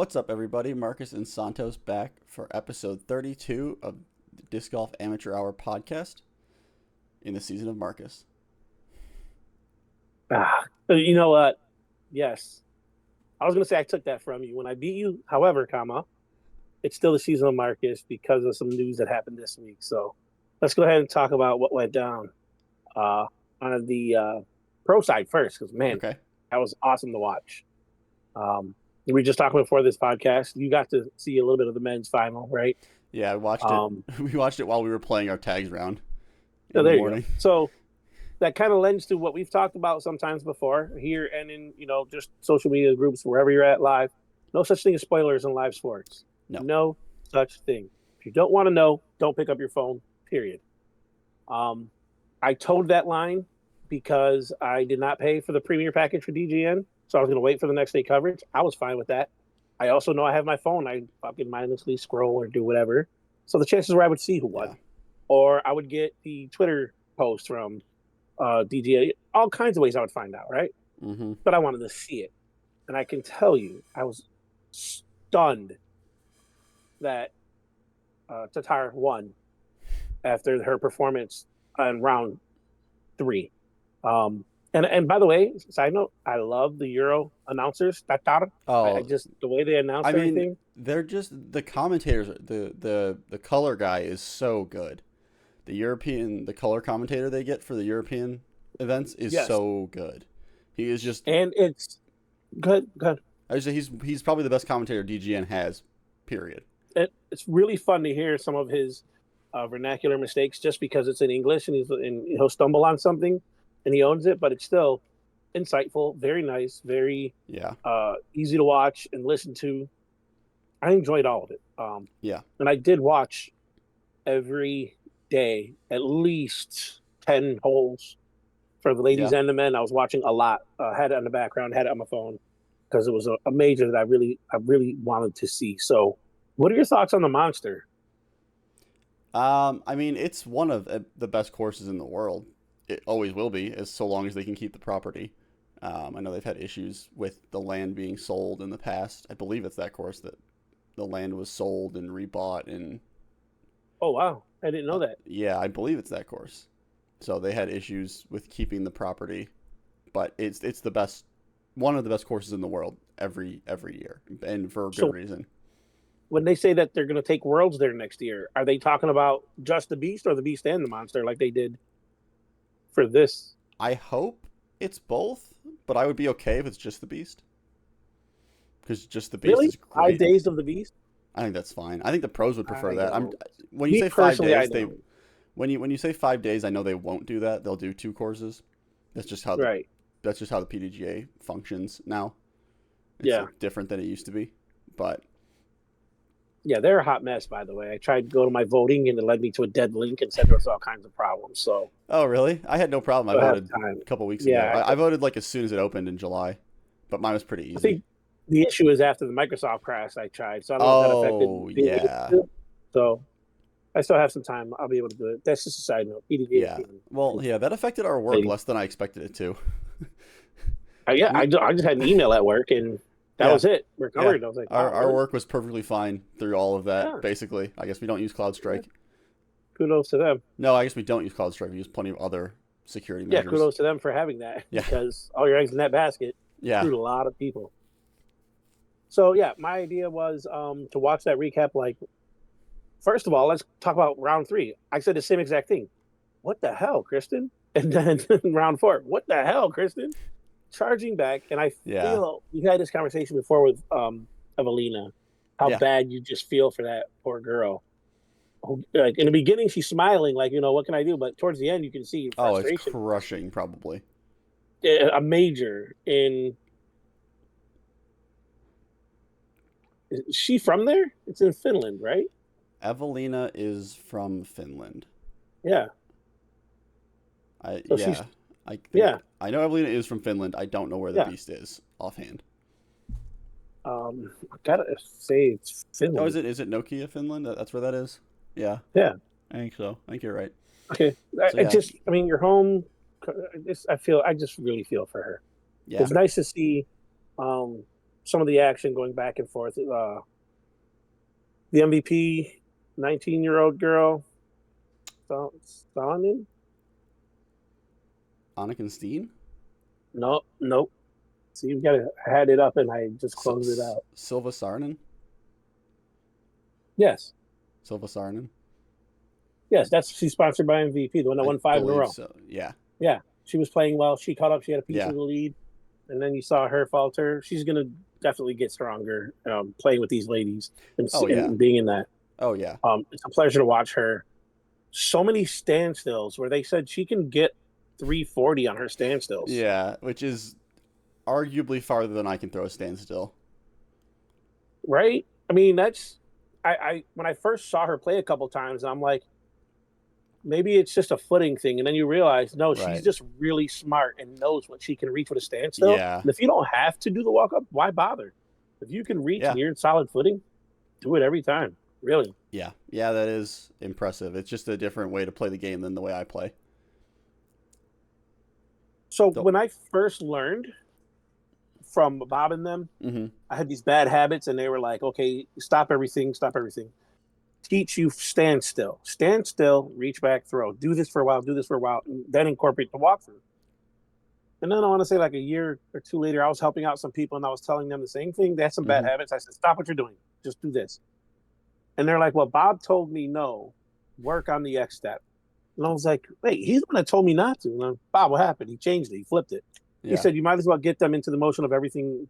What's up, everybody? Marcus and Santos back for episode 32 of the Disc Golf Amateur Hour podcast in the season of Marcus. You know what? Yes. I was going to say I took that from you when I beat you. However, it's still the season of Marcus because of some news that happened this week. So let's go ahead and talk about what went down on the pro side first because, man, Okay. that was awesome to watch. We were just talking before this podcast. You got to see a little bit of the men's final, right? Yeah, I watched it. We watched it while we were playing our tags round So in the there you morning. go. So that kind of lends to what we've talked about sometimes before here and in, just social media groups, wherever you're at live. No such thing as spoilers in live sports. No. No such thing. If you don't want to know, don't pick up your phone, period. I told that line because I did not pay for the premier package for DGN, so I was going to wait for the next day coverage. I was fine with that. I also know I have my phone. I fucking mindlessly scroll or do whatever. So the chances were I would see who won. Yeah. Or I would get the Twitter post from DGA, all kinds of ways I would find out, right? Mm-hmm. But I wanted to see it. And I can tell you, I was stunned that Tatar won after her performance on round 3. And by the way, side note, I love the Euro announcers. Tatar. Oh, I just the way they announced everything. They're just the commentators. The color guy is so good. The color commentator they get for the European events is so good. He is just, and it's good. I would say he's probably the best commentator DGN has. Period. It's really fun to hear some of his vernacular mistakes just because it's in English and he'll stumble on something and he owns it, but it's still insightful, very nice, very easy to watch and listen to. I enjoyed all of it. And I did watch every day at least 10 holes for the ladies and the men. I was watching a lot. Had it on the background, had it on my phone because it was a major that I really wanted to see. So, what are your thoughts on the Monster? It's one of the best courses in the world. It always will be, as so long as they can keep the property. I know they've had issues with the land being sold in the past. I believe it's that course that the land was sold and rebought and. Oh wow, I didn't know that. Yeah, I believe it's that course. So they had issues with keeping the property, but it's the best, one of the best courses in the world every year, and for good reason. When they say that they're going to take Worlds there next year, are they talking about just the Beast or the Beast and the Monster like they did for this? I hope it's both, but I would be okay if it's just the Beast. Because just the Beast is great. 5 days of the Beast? I think that's fine. I think the pros would prefer that. When you say 5 days, when you say 5 days, I know they won't do that. They'll do 2 courses. That's just how the PDGA functions now. It's different than it used to be, but. Yeah, they're a hot mess, by the way. I tried to go to my voting, and it led me to a dead link and said there was all kinds of problems. So. Oh, really? I had no problem. I voted a couple weeks ago. I voted like as soon as it opened in July, but mine was pretty easy. I think the issue is after the Microsoft crash I tried, so I don't know if that affected. Yeah. So I still have some time. I'll be able to do it. That's just a side note. That affected our work less than I expected it to. I just had an email at work and. That was it. We're covered. I was like, our work was perfectly fine through all of that, basically. I guess we don't use CloudStrike. Kudos to them. No, I guess we don't use CloudStrike. We use plenty of other security measures. Yeah, kudos to them for having that. Yeah. Because all your eggs in that basket screwed a lot of people. So, my idea was to watch that recap. Like, first of all, let's talk about round 3. I said the same exact thing. What the hell, Kristen? And then round 4. What the hell, Kristen? Charging back, and I feel we had this conversation before with Evelina, how bad you just feel for that poor girl. Like in the beginning, she's smiling, like what can I do? But towards the end, you can see frustration. Oh, it's crushing, probably. A major in. Is she from there? It's in Finland, right? Evelina is from Finland. Yeah. I know Evelina is from Finland. I don't know where the Beast is offhand. I gotta say it's Finland. Oh, is it Nokia, Finland? That's where that is? Yeah. Yeah. I think so. I think you're right. Okay. You're home. I just really feel for her. Yeah. It's nice to see some of the action going back and forth. The MVP, 19-year-old girl, Sonnen? Anakin Steen? Nope. So you got to had it up, and I just closed it out. Silva Sarnen? Yes. Silva Sarnen? Yes, she's sponsored by MVP, the one that won 5 in a row. So. Yeah. Yeah, she was playing well. She caught up. She had a piece of the lead, and then you saw her falter. She's gonna definitely get stronger playing with these ladies and being in that. Oh yeah. It's a pleasure to watch her. So many standstills where they said she can get 340 on her standstills. Yeah, which is arguably farther than I can throw a standstill. Right? I mean, that's I when I first saw her play a couple times, I'm like, maybe it's just a footing thing, and then you realize, no, she's just really smart and knows what she can reach with a standstill. Yeah. And if you don't have to do the walk up, why bother? If you can reach and you're in solid footing, do it every time. Really. Yeah. Yeah, that is impressive. It's just a different way to play the game than the way I play. So when I first learned from Bob and them, I had these bad habits, and they were like, okay, stop everything. Teach you stand still, reach back, throw. Do this for a while, and then incorporate the walkthrough. And then I want to say like a year or two later, I was helping out some people, and I was telling them the same thing. They had some bad habits. I said, stop what you're doing. Just do this. And they're like, well, Bob told me no. Work on the X step. And I was like, wait, he's the one that told me not to. And I'm, Bob, what happened? He changed it. He flipped it. Yeah. He said, you might as well get them into the motion of everything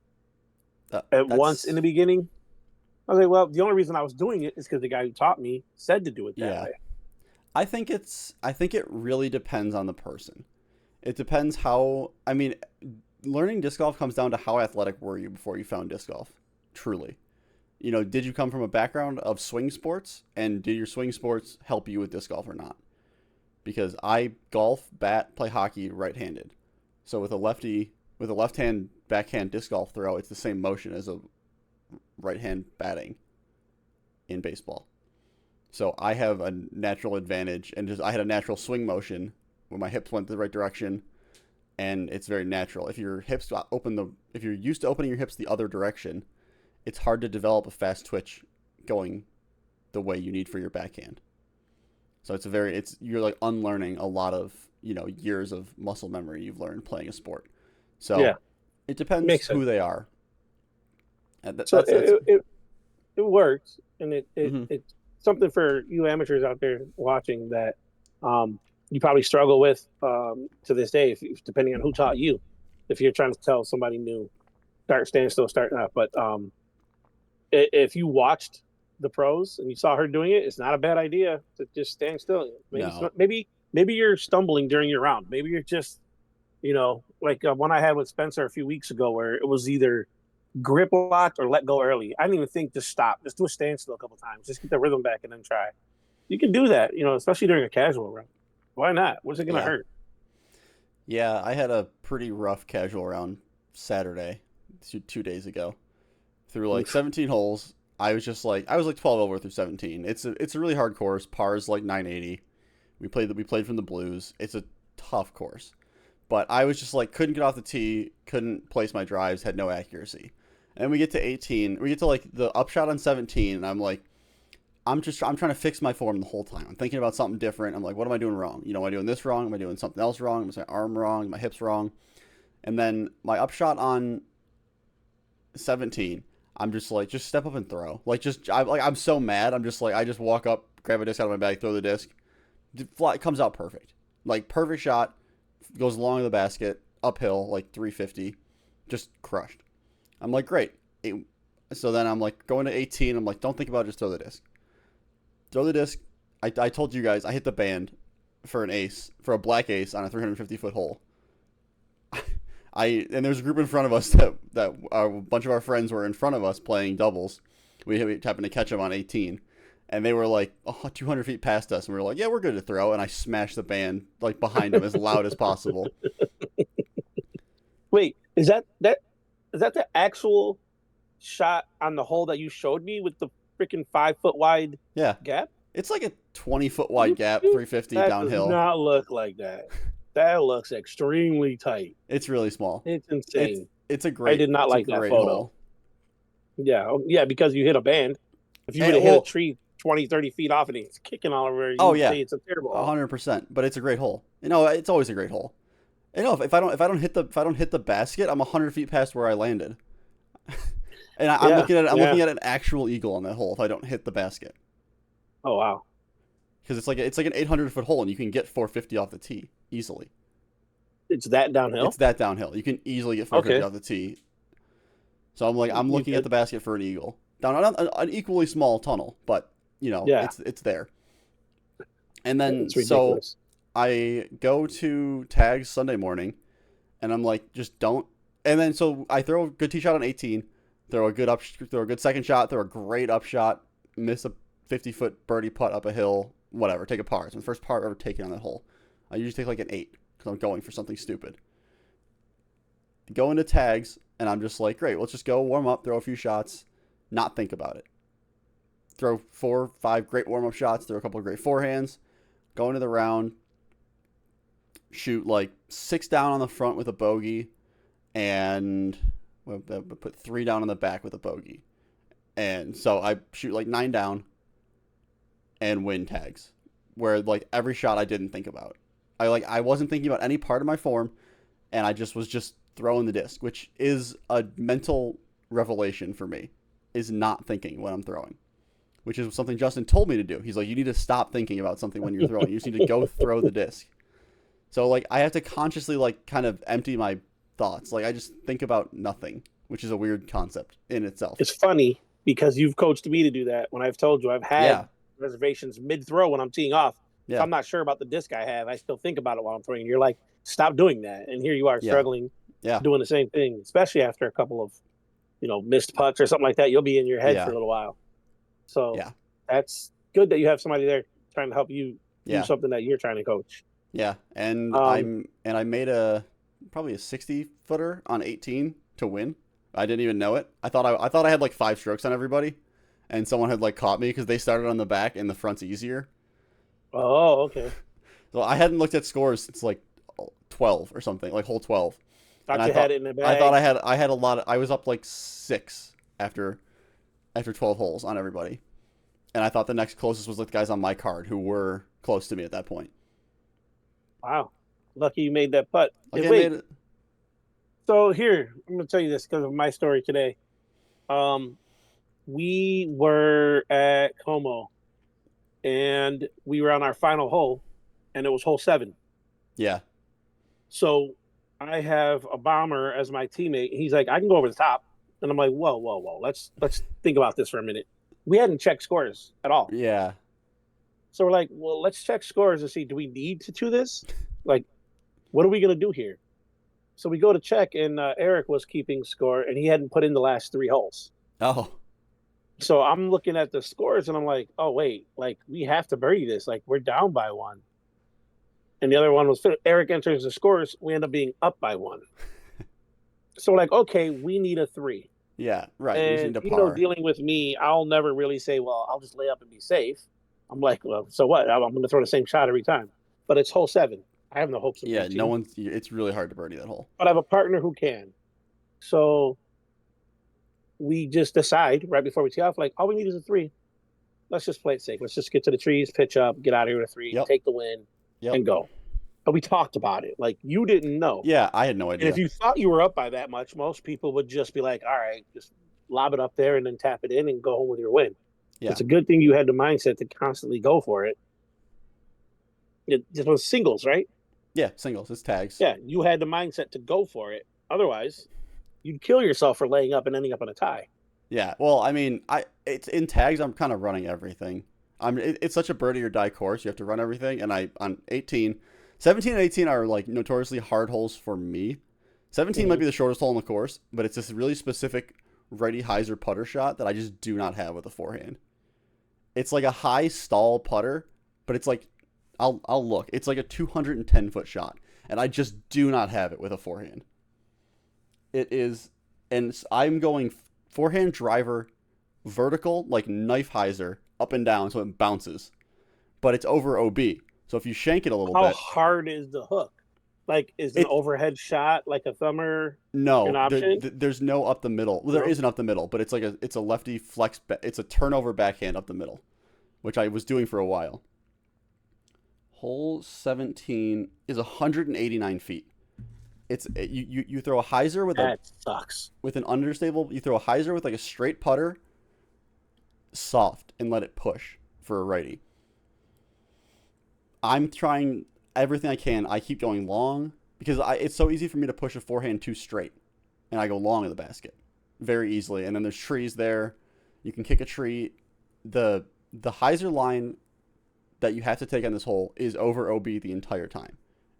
at once in the beginning. I was like, well, the only reason I was doing it is because the guy who taught me said to do it that way. I think it really depends on the person. It depends how, I mean, learning disc golf comes down to how athletic were you before you found disc golf, truly. You know, did you come from a background of swing sports, and did your swing sports help you with disc golf or not? Because I golf, bat, play hockey right-handed. So with a left-hand backhand disc golf throw, it's the same motion as a right-hand batting in baseball. So I have a natural advantage, and I had a natural swing motion when my hips went the right direction, and it's very natural. If your hips if you're used to opening your hips the other direction, it's hard to develop a fast twitch going the way you need for your backhand. So you're like unlearning a lot of, years of muscle memory you've learned playing a sport. So it depends who they are. It works, and it's something for you amateurs out there watching that you probably struggle with to this day, depending on who taught you. If you're trying to tell somebody new, stand still, start not. But if you watched the pros and you saw her doing it, it's not a bad idea to just stand still. Maybe you're stumbling during your round. Maybe you're just, like one I had with Spencer a few weeks ago, where it was either grip locked or let go early. I didn't even think to stop. Just do a standstill a couple times. Just get the rhythm back and then try. You can do that, especially during a casual round. Why not? What's it going to hurt? Yeah, I had a pretty rough casual round Saturday, 2 days ago. Through like 17 holes, I was like 12 over through 17. It's a really hard course. Par's like 980. We played from the blues. It's a tough course. But I was just like, couldn't get off the tee, couldn't place my drives, had no accuracy. And we get to 18. We get to like the upshot on 17, and I'm like, I'm trying to fix my form the whole time. I'm thinking about something different. I'm like, what am I doing wrong? Am I doing this wrong? Am I doing something else wrong? Is my arm wrong? Is my hips wrong? And then my upshot on 17, I'm just like, just step up and throw. I'm so mad. I'm just like, I just walk up, grab a disc out of my bag, throw the disc. It comes out perfect. Like, perfect shot, goes along the basket, uphill, like 350, just crushed. I'm like, great. So then I'm like, going to 18, I'm like, don't think about it, just throw the disc. Throw the disc. I told you guys, I hit the band for a black ace on a 350-foot hole. And there's a group in front of us that a bunch of our friends were in front of us playing doubles. We happened to catch them on 18, and they were like 200 feet past us, and we were like, yeah, we're good to throw. And I smashed the band like behind them as loud as possible. Wait, is that the actual shot on the hole that you showed me with the freaking 5-foot wide gap? It's like a 20-foot wide gap, 350 downhill. Does not look like that. That looks extremely tight. It's really small. It's insane. It's a great. I did not like that photo. Hole. Yeah, yeah, because you hit a band. If you would have hit a tree 20, 30 feet off and it's kicking all over, you'd say it's a terrible hole. 100%. But it's a great hole. It's always a great hole. If I don't hit the basket, I'm 100 feet past where I landed. And I'm looking at an actual eagle on that hole if I don't hit the basket. Oh wow! Because it's like an 800-foot hole, and you can get 450 off the tee easily. It's that downhill. It's that downhill. You can easily get 450 off the tee. So I'm looking at the basket for an eagle down an equally small tunnel, but it's there. And then so I go to tags Sunday morning, and I'm like, just don't. And then so I throw a good tee shot on 18. Throw a good second shot, throw a great up shot, miss a 50-foot birdie putt up a hill, whatever, take a par. It's my first par ever taken on that hole. I usually take like an 8 because I'm going for something stupid. Go into tags, and I'm just like, great, let's just go warm up, throw a few shots, not think about it. Throw 4 or 5 great warm-up shots, throw a couple of great forehands, go into the round, shoot like 6 down on the front with a bogey, and put 3 down on the back with a bogey. And so I shoot like 9 down and win tags, where like every shot I didn't think about. I wasn't thinking about any part of my form, and I was just throwing the disc, which is a mental revelation for me, is not thinking when I'm throwing, which is something Justin told me to do. He's like, you need to stop thinking about something when you're throwing. You just need to go throw the disc. So like I have to consciously like kind of empty my thoughts. Like I just think about nothing, which is a weird concept in itself. It's funny because you've coached me to do that. When I've told you I've had reservations mid-throw when I'm teeing off. Yeah. If I'm not sure about the disc I have, I still think about it while I'm throwing. You're like, stop doing that. And here you are struggling, doing the same thing, especially after a couple of, missed putts or something like that. You'll be in your head for a little while. So that's good that you have somebody there trying to help you do something that you're trying to coach. Yeah, and I made probably a 60-footer on 18 to win. I didn't even know it. I thought I had like 5 strokes on everybody, and someone had like caught me because they started on the back and the front's easier. Oh, okay. So I hadn't looked at scores since like 12 or something, like hole 12. Thought you had it in the bag. I thought I had a lot. I was up like 6 after 12 holes on everybody, and I thought the next closest was like the guys on my card who were close to me at that point. Wow, lucky you made that putt. Lucky I made it. So here, I'm going to tell you this because of my story today. We were at Como, and we were on our final hole, and it was hole 7. Yeah. So I have a bomber as my teammate. He's like, I can go over the top. And I'm like, whoa. Let's think about this for a minute. We hadn't checked scores at all. Yeah. So we're like, well, let's check scores and see, do we need to do this? Like, what are we going to do here? So we go to check, and Eric was keeping score, and he hadn't put in the last 3 holes. Oh. So I'm looking at the scores, and I'm like, oh, wait, like, we have to birdie this. Like, we're down by 1. And the other one was Eric enters the scores. We end up being up by 1. So we're like, okay, we need a 3. Yeah, right. And, dealing with me, I'll never really say, well, I'll just lay up and be safe. I'm like, well, so what? I'm going to throw the same shot every time. But it's hole 7. I have no hopes of it. Yeah, it's really hard to birdie that hole. But I have a partner who can. So we just decide right before we tee off, like, all we need is a 3. Let's just play it safe. Let's just get to the trees, pitch up, get out of here with a 3, take the win, and go. But we talked about it. Like, you didn't know. Yeah, I had no idea. And if you thought you were up by that much, most people would just be like, all right, just lob it up there and then tap it in and go home with your win. Yeah. It's a good thing you had the mindset to constantly go for it. It was singles, right? Yeah, singles. It's tags. Yeah, you had the mindset to go for it. Otherwise, you'd kill yourself for laying up and ending up in a tie. Yeah, well, I mean, it's in tags. I'm kind of running everything. It's such a birdie or die course. You have to run everything. And on 18, 17 and 18 are like notoriously hard holes for me. 17 might be the shortest hole in the course, but it's this really specific righty hyzer putter shot that I just do not have with a forehand. It's like a high stall putter, but it's like, I'll look. It's like a 210-foot shot, and I just do not have it with a forehand. It is, and I'm going forehand driver, vertical, like knife hyzer, up and down, so it bounces. But it's over OB. So if you shank it a little bit. How hard is the hook? Like, is an overhead shot like a thumber an No, option? there's no up the middle. Well, there is an up the middle, but it's a lefty flex. It's a turnover backhand up the middle, which I was doing for a while. Hole 17 is 189 feet. You throw a hyzer with that sucks. With an understable. You throw a hyzer with like a straight putter, soft, and let it push for a righty. I'm trying everything I can. I keep going long because it's so easy for me to push a forehand too straight, and I go long in the basket very easily. And then there's trees there. You can kick a tree. The hyzer line that you have to take on this hole is over OB the entire time.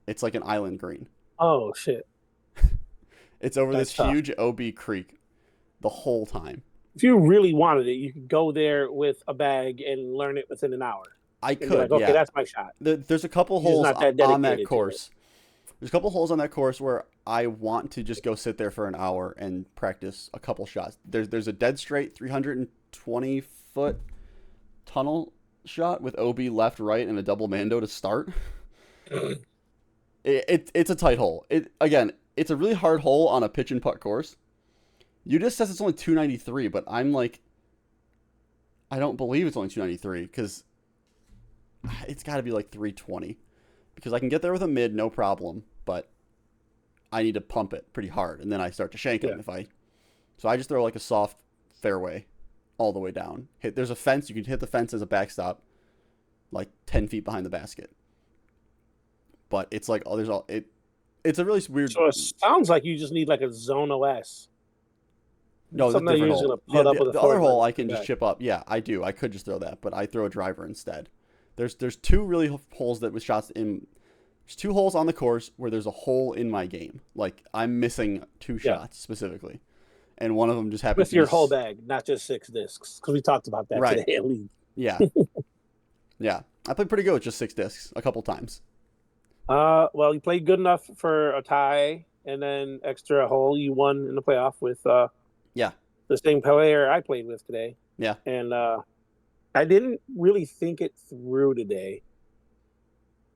It's like an island green. Oh, shit. It's over this huge OB creek the whole time. If you really wanted it, you could go there with a bag and learn it within an hour. I could, like, okay, that's my shot. There's a couple holes on that course. There's a couple holes on that course where I want to just go sit there for an hour and practice a couple shots. There's a dead straight 320-foot tunnel shot with OB left, right, and a double mando to start. It's a tight hole. It's a really hard hole on a pitch and putt course. You just says it's only 293, but I'm like, I don't believe it's only 293 because it's got to be like 320 because I can get there with a mid, no problem, but I need to pump it pretty hard, and then I start to shank it So I just throw like a soft fairway all the way down. There's a fence. You can hit the fence as a backstop, like 10 feet behind the basket. But it's like, it's a really weird. So it sounds like you just need like a zone OS. No, the different hole. The other hole I can just chip up. Yeah, I do. I could just throw that, but I throw a driver instead. There's two really holes that with shots in. There's two holes on the course where there's a hole in my game. Like I'm missing two shots specifically, and one of them just happens with your whole bag, not just 6 discs, because we talked about that today at least. Yeah, yeah. I played pretty good with just 6 discs a couple times. Well, you played good enough for a tie, and then extra hole you won in the playoff with the same player I played with today. Yeah, and I didn't really think it through today.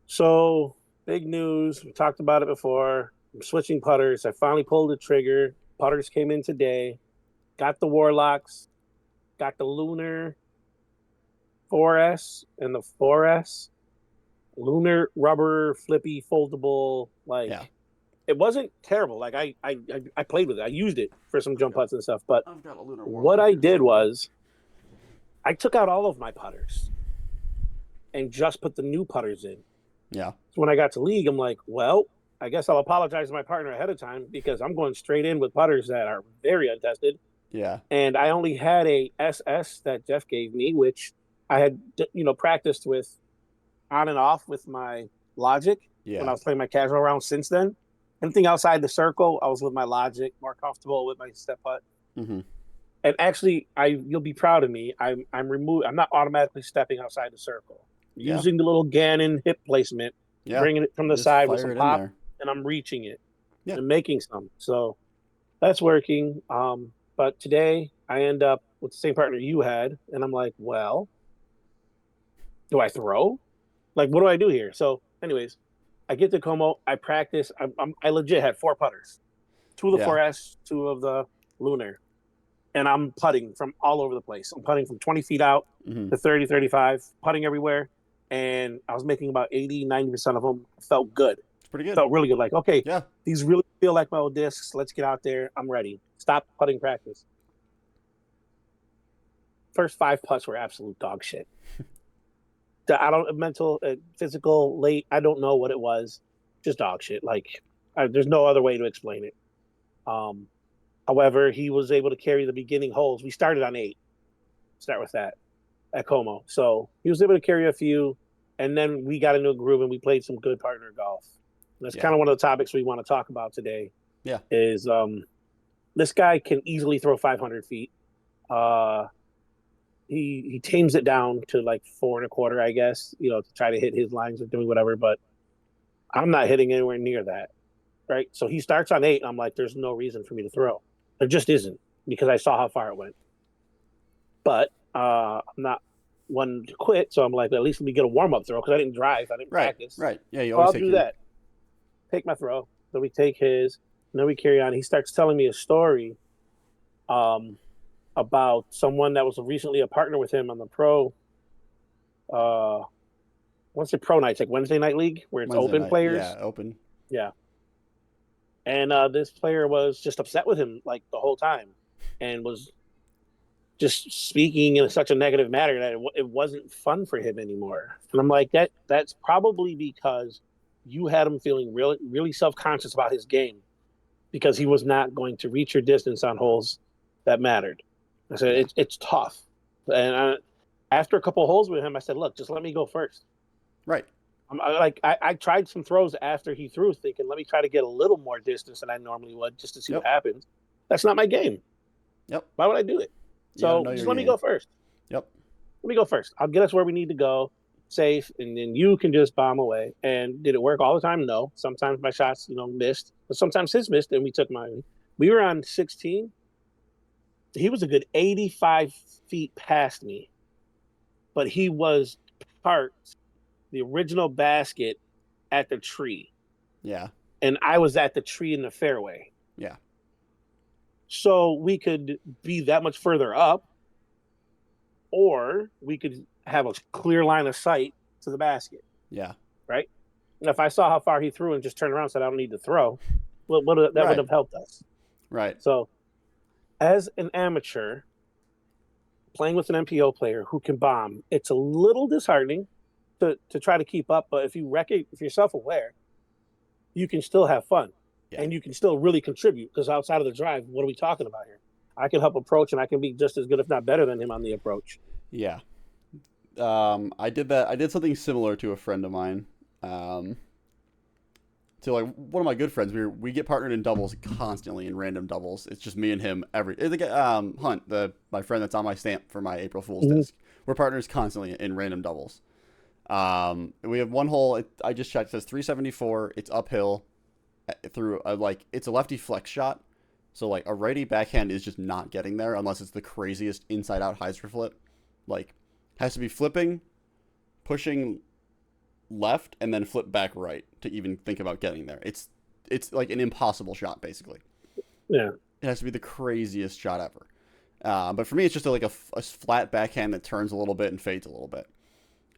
So big news. We talked about it before. I'm switching putters. I finally pulled the trigger. Putters came in today. Got the Warlocks. Got the Lunar 4S and the 4S. Lunar rubber flippy foldable. It wasn't terrible. Like I played with it. I used it for some jump putts and stuff. But I've got a Lunar what I did was I took out all of my putters and just put the new putters in. Yeah. So when I got to league, I'm like, well, I guess I'll apologize to my partner ahead of time because I'm going straight in with putters that are very untested. Yeah. And I only had a SS that Jeff gave me, which I had, practiced with on and off with my Logic when I was playing my casual round since then. Anything outside the circle, I was with my Logic, more comfortable with my step putt. Mm-hmm. And actually, you'll be proud of me. I'm not automatically stepping outside the circle. Using the little Gannon hip placement, bringing it from the side with some pop, and I'm reaching it and making some. So that's working. But today I end up with the same partner you had, and I'm like, well, do I throw? Like, what do I do here? So, anyways, I get to Como. I practice. I legit had 4 putters, 2 of the 4S, 2 of the Lunar. And I'm putting from all over the place. I'm putting from 20 feet out to 30, 35, putting everywhere. And I was making about 80, 90% of them. Felt good. It's pretty good. Felt really good. Like, okay, these really feel like my old discs. Let's get out there. I'm ready. Stop putting practice. First 5 putts were absolute dog shit. Mental, physical, late. I don't know what it was. Just dog shit. Like, there's no other way to explain it. However, he was able to carry the beginning holes. We started on 8. Start with that at Como. So he was able to carry a few, and then we got into a groove and we played some good partner golf. And that's kind of one of the topics we want to talk about today. Yeah. Is this guy can easily throw 500 feet. He tames it down to like 4.25, I guess, to try to hit his lines or doing whatever, but I'm not hitting anywhere near that. Right. So he starts on 8. And I'm like, there's no reason for me to throw. There just isn't, because I saw how far it went. But I'm not one to quit. So I'm like, at least let me get a warm-up throw, because I didn't drive. I didn't practice. Right. Yeah, you always I'll do that. take my throw, then we take his, and then we carry on. He starts telling me a story about someone that was recently a partner with him on the pro. What's the pro nights, like Wednesday night league, where it's Wednesday open night. players? Yeah, open. Yeah. And this player was just upset with him like the whole time, and was just speaking in such a negative manner that it wasn't fun for him anymore. And I'm like, that's probably because you had him feeling really, really self-conscious about his game because he was not going to reach your distance on holes that mattered. I said, it's tough. And after a couple of holes with him, I said, look, just let me go first. Right. I tried some throws after he threw, thinking, let me try to get a little more distance than I normally would just to see what happens. That's not my game. Yep. Why would I do it? So just let me go first. Yep. Let me go first. I'll get us where we need to go, safe, and then you can just bomb away. And did it work all the time? No. Sometimes my shots, missed, but sometimes his missed, and we took mine. We were on 16. He was a good 85 feet past me, but he was parked the original basket at the tree. Yeah. And I was at the tree in the fairway. Yeah. So we could be that much further up, or we could have a clear line of sight to the basket. Yeah. Right? And if I saw how far he threw and just turned around and said, I don't need to throw, that would have helped us. Right. So as an amateur playing with an MPO player who can bomb, it's a little disheartening to try to keep up. But if you're self-aware, you can still have fun. Yeah. And you can still really contribute, because outside of the drive, what are we talking about here? I can help approach, and I can be just as good, if not better than him on the approach. Yeah. I did that. I did something similar to a friend of mine. To like one of my good friends, we get partnered in doubles constantly, in random doubles. It's just me and him Hunt, my friend that's on my stamp for my April Fool's disc. We're partners constantly in random doubles. We have one hole. I just checked. It says 374. It's uphill through it's a lefty flex shot. So like a righty backhand is just not getting there unless it's the craziest inside out hyzer flip. Like has to be flipping, pushing left, and then flip back right to even think about getting there. It's like an impossible shot basically. Yeah. It has to be the craziest shot ever. But for me, it's just a flat backhand that turns a little bit and fades a little bit.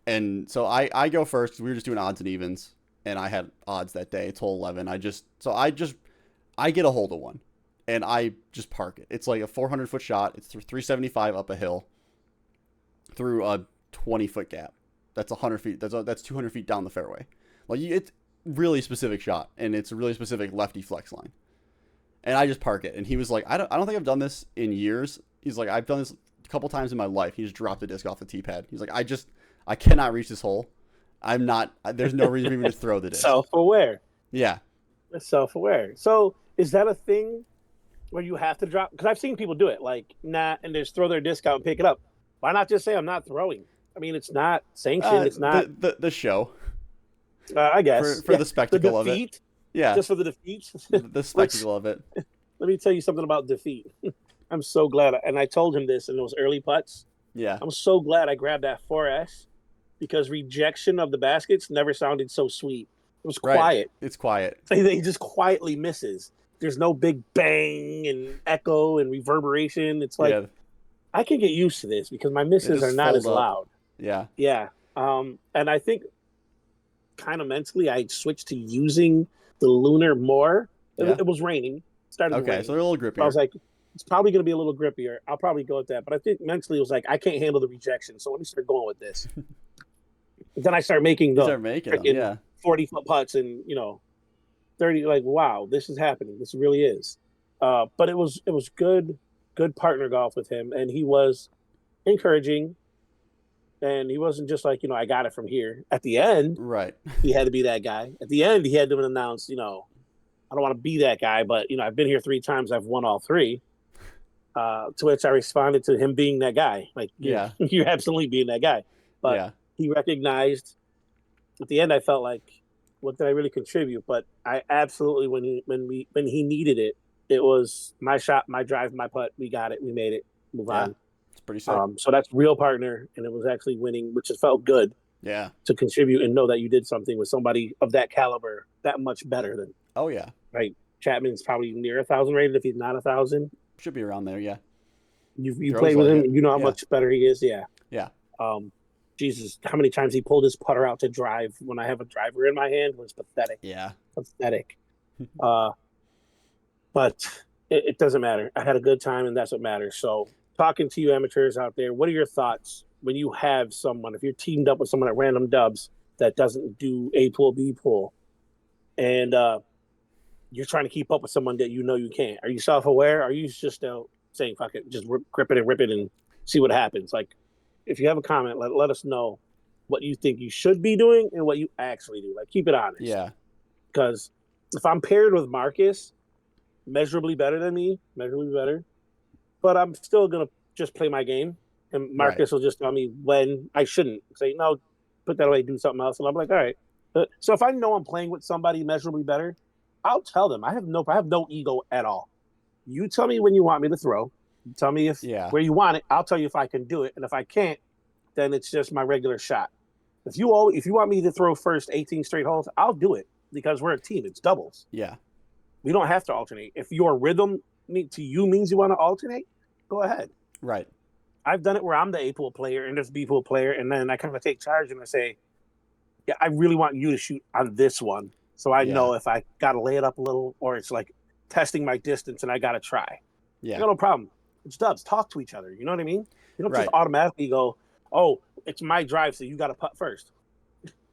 And so I go first because we were just doing odds and evens, and I had odds that day. It's hole 11. I get a hold of one, and I just park it. It's like a 400-foot shot. It's 375 up a hill through a 20-foot gap. That's 100 feet. That's 200 feet down the fairway. Like it's really specific shot, and it's a really specific lefty flex line. And I just park it. And he was like, I don't think I've done this in years. He's like, I've done this a couple times in my life. He just dropped the disc off the tee pad. He's like, I cannot reach this hole. There's no reason for me to throw the disc. Self-aware. Yeah. Self-aware. So is that a thing where you have to drop? Because I've seen people do it, and just throw their disc out and pick it up. Why not just say I'm not throwing? I mean, it's not sanctioned. It's not the show. I guess for the spectacle of it. Yeah, just for the defeat. The spectacle of it. Let me tell you something about defeat. I'm so glad, and I told him this in those early putts. Yeah, I'm so glad I grabbed that 4S, because rejection of the baskets never sounded so sweet. It was quiet. Right. It's quiet. He just quietly misses. There's no big bang and echo and reverberation. It's like I can get used to this because my misses are not as loud. Yeah. Yeah. And I think kind of mentally I switched to using the lunar more. Yeah. It was raining. Started raining. So they're a little grippier. I was like, it's probably going to be a little grippier. I'll probably go with that. But I think mentally it was like, I can't handle the rejection. So let me start going with this. Then I start making the 40-foot putts and, 30, like, wow, this is happening. This really is. But it was good partner golf with him. And he was encouraging. And he wasn't just like, I got it from here. At the end, right, he had to be that guy. At the end, he had to announce, I don't want to be that guy, but, I've been here 3 times. I've won all 3. To which I responded to him being that guy. Like, you're absolutely being that guy. But he recognized at the end, I felt like, what did I really contribute? But I absolutely, when he needed it, it was my shot, my drive, my putt. We got it. We made it. Move on. It's pretty sick. So that's real partner, and it was actually winning, which has felt good. Yeah. To contribute and know that you did something with somebody of that caliber, that much better than. Oh yeah. Right. Chapman's probably near 1,000 rated if he's not 1,000. Should be around there. Yeah. You played with him. You know how much better he is. Yeah. Yeah. Jesus, how many times he pulled his putter out to drive when I have a driver in my hand was pathetic. Yeah. Pathetic. But it doesn't matter. I had a good time, and that's what matters. So, talking to you amateurs out there, what are your thoughts when you have someone, if you're teamed up with someone at Random Dubs that doesn't do A pool, B pool, and you're trying to keep up with someone that you know you can't? Are you self-aware? Are you just saying, fuck it, just grip it and rip it and see what happens? Like, if you have a comment, let us know what you think you should be doing and what you actually do. Like, keep it honest. Yeah. Because if I'm paired with Marcus, measurably better than me, measurably better, but I'm still going to just play my game. And Marcus will just tell me when I shouldn't. Say, no, put that away, do something else. And I'm like, all right. So if I know I'm playing with somebody measurably better, I'll tell them. I have no ego at all. You tell me when you want me to throw. You tell me where you want it. I'll tell you if I can do it. And if I can't, then it's just my regular shot. If you want me to throw first 18 straight holes, I'll do it because we're a team. It's doubles. Yeah. We don't have to alternate. If your rhythm to you means you want to alternate, go ahead. Right. I've done it where I'm the A pool player and there's B pool player, and then I kind of take charge and I say, yeah, I really want you to shoot on this one. So I know if I got to lay it up a little or it's like testing my distance and I got to try. Yeah. No problem. It's dubs. Talk to each other. You know what I mean? You don't just automatically go, oh, it's my drive, so you got to putt first.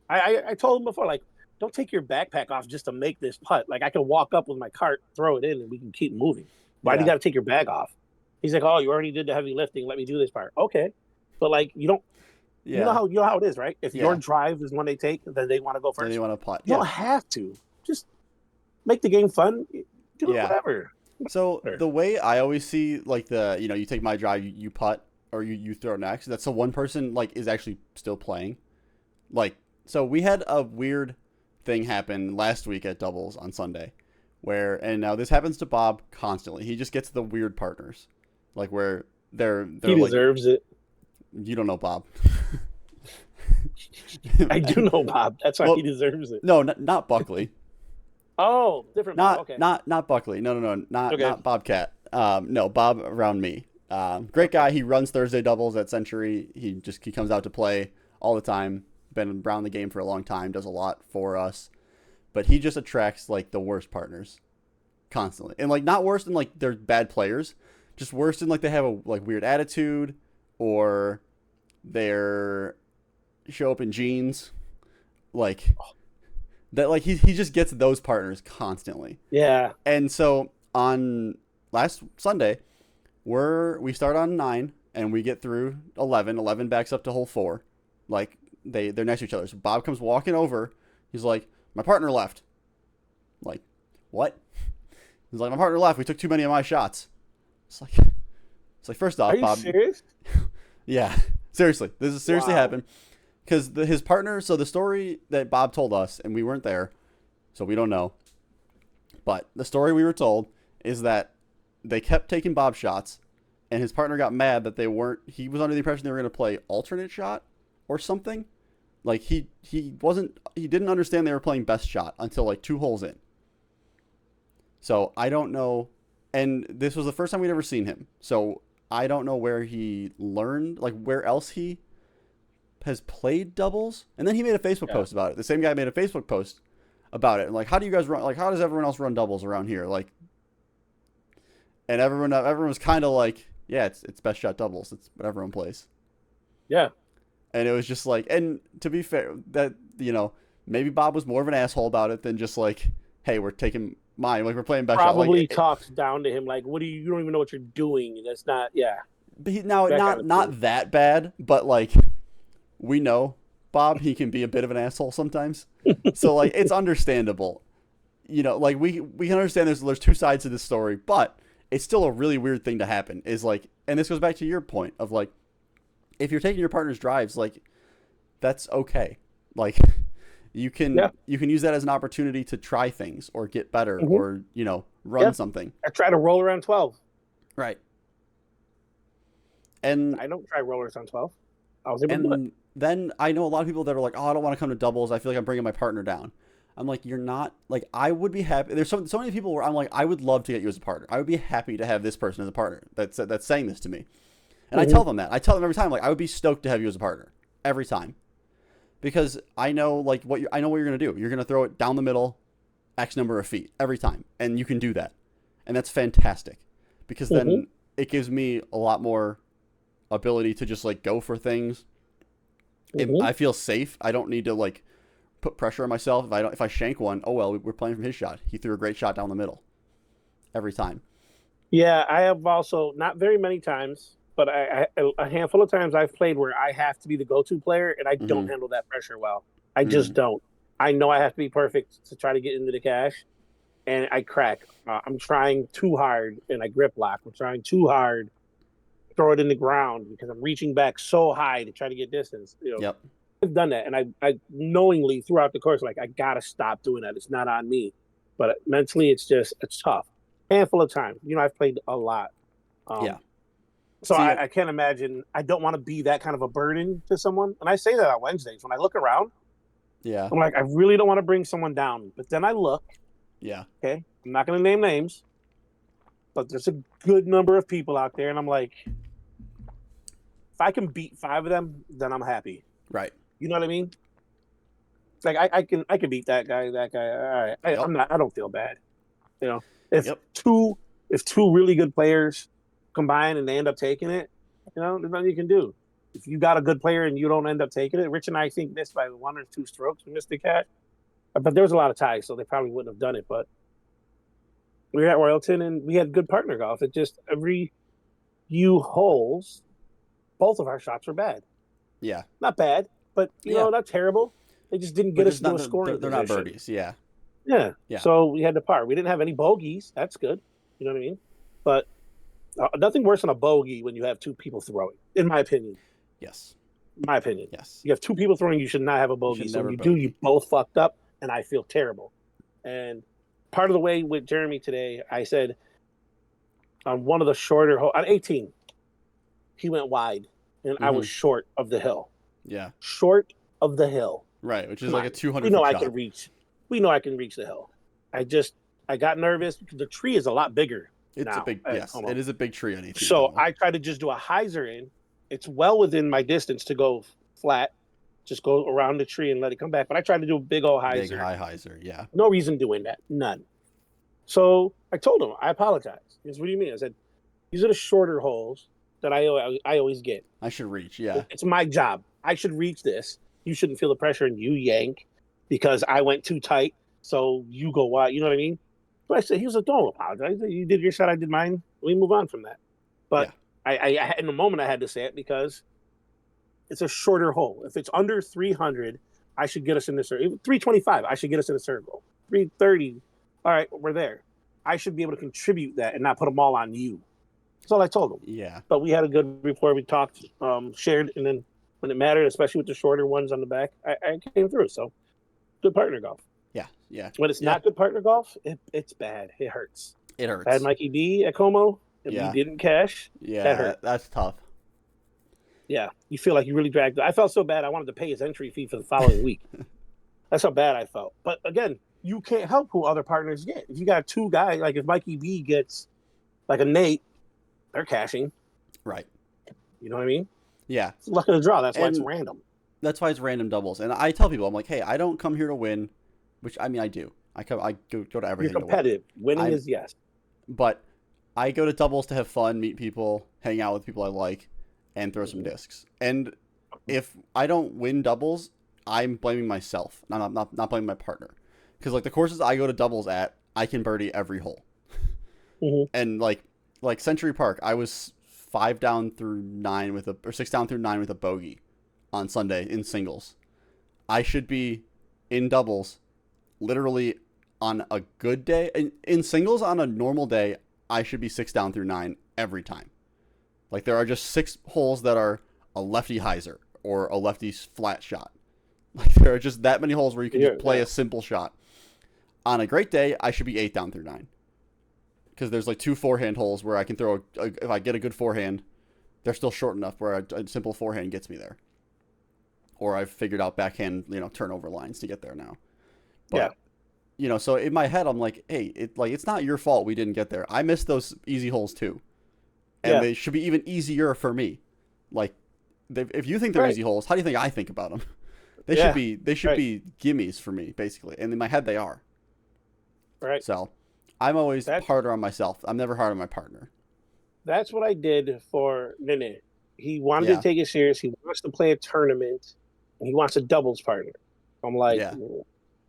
I told him before, like, don't take your backpack off just to make this putt. Like, I can walk up with my cart, throw it in, and we can keep moving. Why do you got to take your bag off? He's like, oh, you already did the heavy lifting. Let me do this part. Okay. But, like, you don't. Yeah. You know how it is, right? If your drive is one they take, then they want to go first. Then they want to putt. You don't have to. Just make the game fun. Do whatever. So the way I always see, like, you take my drive, you putt, or you throw next. That's so one person, like, is actually still playing. Like, so we had a weird thing happen last week at doubles on Sunday, and now this happens to Bob constantly. He just gets the weird partners, like where they're he deserves it. You don't know Bob. I do know Bob. That's why he deserves it. No, not Buckley. Oh, different. Okay. Not Buckley. No, not Bobcat. No, Bob around me. Great guy. He runs Thursday doubles at Century. He comes out to play all the time. Been around the game for a long time. Does a lot for us, but he just attracts like the worst partners constantly, and like not worse than like they're bad players, just worse than like they have a like weird attitude or they're show up in jeans, like that. Like he just gets those partners constantly. Yeah. And so on last Sunday, we start on 9 and we get through 11. 11 backs up to hole 4. Like they're next to each other. So Bob comes walking over. He's like, my partner left. Like, what? He's like, my partner left. We took too many of my shots. It's like first off, Bob. Are you serious? Yeah, seriously. This has seriously happened. Because his partner, so the story that Bob told us, and we weren't there, so we don't know. But the story we were told is that they kept taking Bob shots, and his partner got mad that he was under the impression they were going to play alternate shot or something. Like he didn't understand they were playing best shot until like 2 holes in. So I don't know. And this was the first time we'd ever seen him. So I don't know where he learned, like where else he has played doubles. And then he made a Facebook post about it. The same guy made a Facebook post about it. And like, how do you guys run? Like, how does everyone else run doubles around here? Like, and everyone was kind of like, yeah, it's best shot doubles. It's what everyone plays. Yeah. And it was just like, and to be fair, that, maybe Bob was more of an asshole about it than just like, hey, we're taking mine. Like, we're playing best shot. Probably talked down to him like, you don't even know what you're doing. That's not, But not that bad, but like, we know Bob, he can be a bit of an asshole sometimes. So like, it's understandable. Like we can understand there's 2 sides to this story, but it's still a really weird thing to happen is like, and this goes back to your point of like, if you're taking your partner's drives, like that's okay. Like you can use that as an opportunity to try things or get better or, run something. I try to roll around 12. Right. And I don't try rollers on 12. I was able to do it. Then I know a lot of people that are like, oh, I don't want to come to doubles. I feel like I'm bringing my partner down. I'm like, you're not. Like, I would be happy. There's so many people where I'm like, I would love to get you as a partner. I would be happy to have this person as a partner that's saying this to me. And I tell them that. I tell them every time, like, I would be stoked to have you as a partner. Every time. Because I know, like, I know what you're going to do. You're going to throw it down the middle X number of feet every time. And you can do that. And that's fantastic. Because then it gives me a lot more ability to just, like, go for things. I feel safe. I don't need to, like, put pressure on myself. If I shank one, oh well, we're playing from his shot. He threw a great shot down the middle every time. Yeah, I have also, not very many times, but a handful of times I've played where I have to be the go-to player, and I don't handle that pressure well. I just don't. I know I have to be perfect to try to get into the cash, and I crack. I'm trying too hard, and I grip lock. I'm trying too hard, throw it in the ground because I'm reaching back so high to try to get distance. Yep. I've done that, and I knowingly throughout the course, like, I gotta stop doing that. It's not on me, but mentally, it's tough. Handful of times, I've played a lot. Yeah. So I can't imagine. I don't want to be that kind of a burden to someone, and I say that on Wednesdays when I look around. Yeah. I'm like, I really don't want to bring someone down, but then I look. Yeah. Okay, I'm not going to name names, but there's a good number of people out there, and I'm like, if I can beat 5 of them, then I'm happy. Right. You know what I mean? Like I can beat that guy. All right. I don't feel bad. If two really good players combine and they end up taking it, there's nothing you can do. If you got a good player and you don't end up taking it, Rich and I think missed by 1 or 2 strokes. We missed the cat, but there was a lot of ties, so they probably wouldn't have done it. But we were at Royalton and we had good partner golf. It just every few holes, both of our shots were bad. Yeah, not bad, but not terrible. They just didn't get us to a scoring. They're not birdies. Yeah. So we had to par. We didn't have any bogeys. That's good. You know what I mean? But nothing worse than a bogey when you have 2 people throwing, in my opinion. Yes. My opinion. Yes. You have 2 people throwing, you should not have a bogey. So when you do, you both fucked up, and I feel terrible. And part of the way with Jeremy today, I said on one of the shorter holes, on 18, he went wide, and I was short of the hill. Yeah. Short of the hill. Right, which is like a 200 We know foot I can reach. We know I can reach the hill. I got nervous because the tree is a lot bigger. It's a big, yes, it is a big tree on 18. So I tried to just do a hyzer in. It's well within my distance to go flat. Just go around the tree and let it come back. But I tried to do a big old hyzer. Big high hyzer, yeah. No reason doing that. None. So I told him, I apologize. He goes, what do you mean? I said, these are the shorter holes that I always get. I should reach, yeah. It's my job. I should reach this. You shouldn't feel the pressure and you yank because I went too tight. So you go wide. You know what I mean? So I said, he was like, don't apologize. You did your shot. I did mine. We move on from that. But I in the moment I had to say it because it's a shorter hole. If it's under 300, I should get us in the circle. 325, I should get us in the circle. 330, all right, we're there. I should be able to contribute that and not put them all on you. That's all I told him. Yeah. But we had a good rapport. We talked, shared, and then when it mattered, especially with the shorter ones on the back, I came through. So good partner golf. Yeah, yeah. When it's not good partner golf, it's bad. It hurts. It hurts. I had Mikey B at Como, and we didn't cash. Yeah, that hurt. That's tough. Yeah, you feel like you really dragged. I felt so bad. I wanted to pay his entry fee for the following week. That's how bad I felt. But again, you can't help who other partners get. If you got 2 guys, like if Mikey B gets like a Nate, they're cashing. Right. You know what I mean? Yeah. It's luck of the draw. That's why it's random. That's why it's random doubles. And I tell people, I'm like, hey, I don't come here to win, which I mean I do. I go to everything. You're competitive. Winning is yes. But I go to doubles to have fun, meet people, hang out with people I like, and throw some discs. And if I don't win doubles, I'm blaming myself. Not blaming my partner. Because like the courses I go to doubles at, I can birdie every hole. And like Century Park, I was 5 down through 9 or 6 down through 9 with a bogey on Sunday in singles. I should be in doubles literally on a good day. In singles on a normal day, I should be 6 down through 9 every time. Like there are just 6 holes that are a lefty hyzer or a lefty flat shot. Like there are just that many holes where you can just play a simple shot. On a great day, I should be 8 down through 9. Because there's like 2 forehand holes where I can throw, if I get a good forehand, they're still short enough where a simple forehand gets me there. or I've figured out backhand, turnover lines to get there now. But, so in my head, I'm like, hey, it's not your fault we didn't get there. I missed those easy holes too. And they should be even easier for me. Like, if you think they're easy holes, how do you think I think about them? They should be gimmies for me, basically. And in my head, they are. Right. So I'm always harder on myself. I'm never hard on my partner. That's what I did for Nene. He wanted to take it serious. He wants to play a tournament, and he wants a doubles partner. I'm like,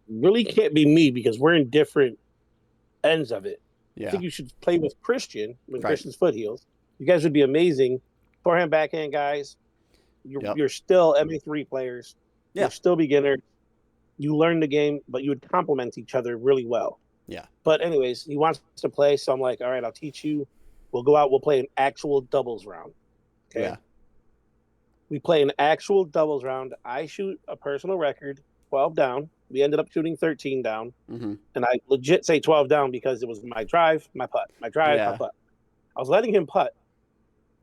really can't be me because we're in different ends of it. I think you should play with Christian when Christian's foot heals. You guys would be amazing. Forehand, backhand guys. You're still MA3 players. Yeah. You're still beginners. You learn the game, but you would complement each other really well. Yeah. But anyways, he wants to play, so I'm like, all right, I'll teach you. We'll go out. We'll play an actual doubles round. Okay. Yeah. We play an actual doubles round. I shoot a personal record, 12 down. We ended up shooting 13 down. Mm-hmm. And I legit say 12 down because it was my drive, my putt. My drive, my putt. I was letting him putt.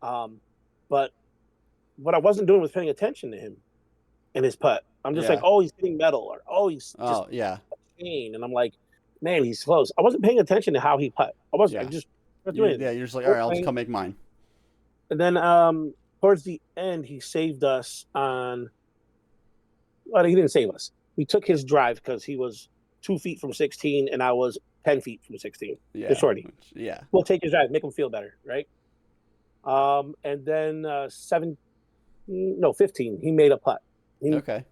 But what I wasn't doing was paying attention to him and his putt. I'm just like, oh, he's hitting metal, or he's just chain. And I'm like, man, he's close. I wasn't paying attention to how he putt. I wasn't. I just you're just like, all right, I'll just come make mine. And then towards the end, he saved us on. Well, he didn't save us. We took his drive because he was 2 feet from 16 and I was 10 feet from 16. Yeah, the shorty. Yeah, we'll take his drive, make him feel better, right? And then 15. He made a putt.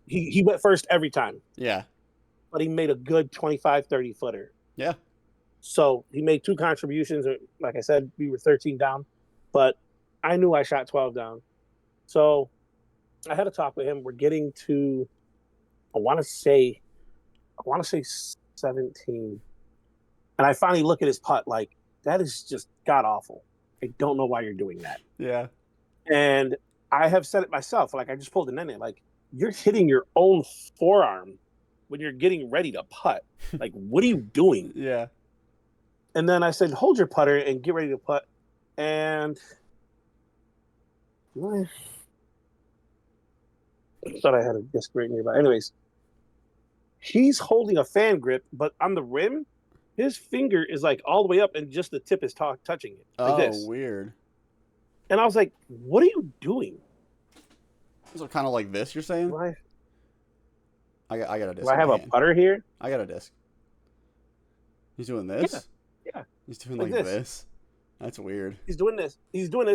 He went first every time. Yeah, but he made a good 25, 30 footer. Yeah. So he made 2 contributions. Like I said, we were 13 down, but I knew I shot 12 down. So I had a talk with him. We're getting to, I want to say 17. And I finally look at his putt like, that is just god awful. I don't know why you're doing that. Yeah. And I have said it myself. Like, I just pulled it in there. Like, you're hitting your own forearm when you're getting ready to putt. Like, what are you doing? Yeah. And then I said, hold your putter and get ready to putt. And I thought I had a disc right nearby. Anyways, he's holding a fan grip, but on the rim, his finger is like all the way up and just the tip is touching it. Like this. Weird. And I was like, what are you doing? So kind of like this, you're saying? Why? I got a disc. Do I have a putter here? I got a disc. He's doing this? Yeah. He's doing like this. That's weird. He's doing this,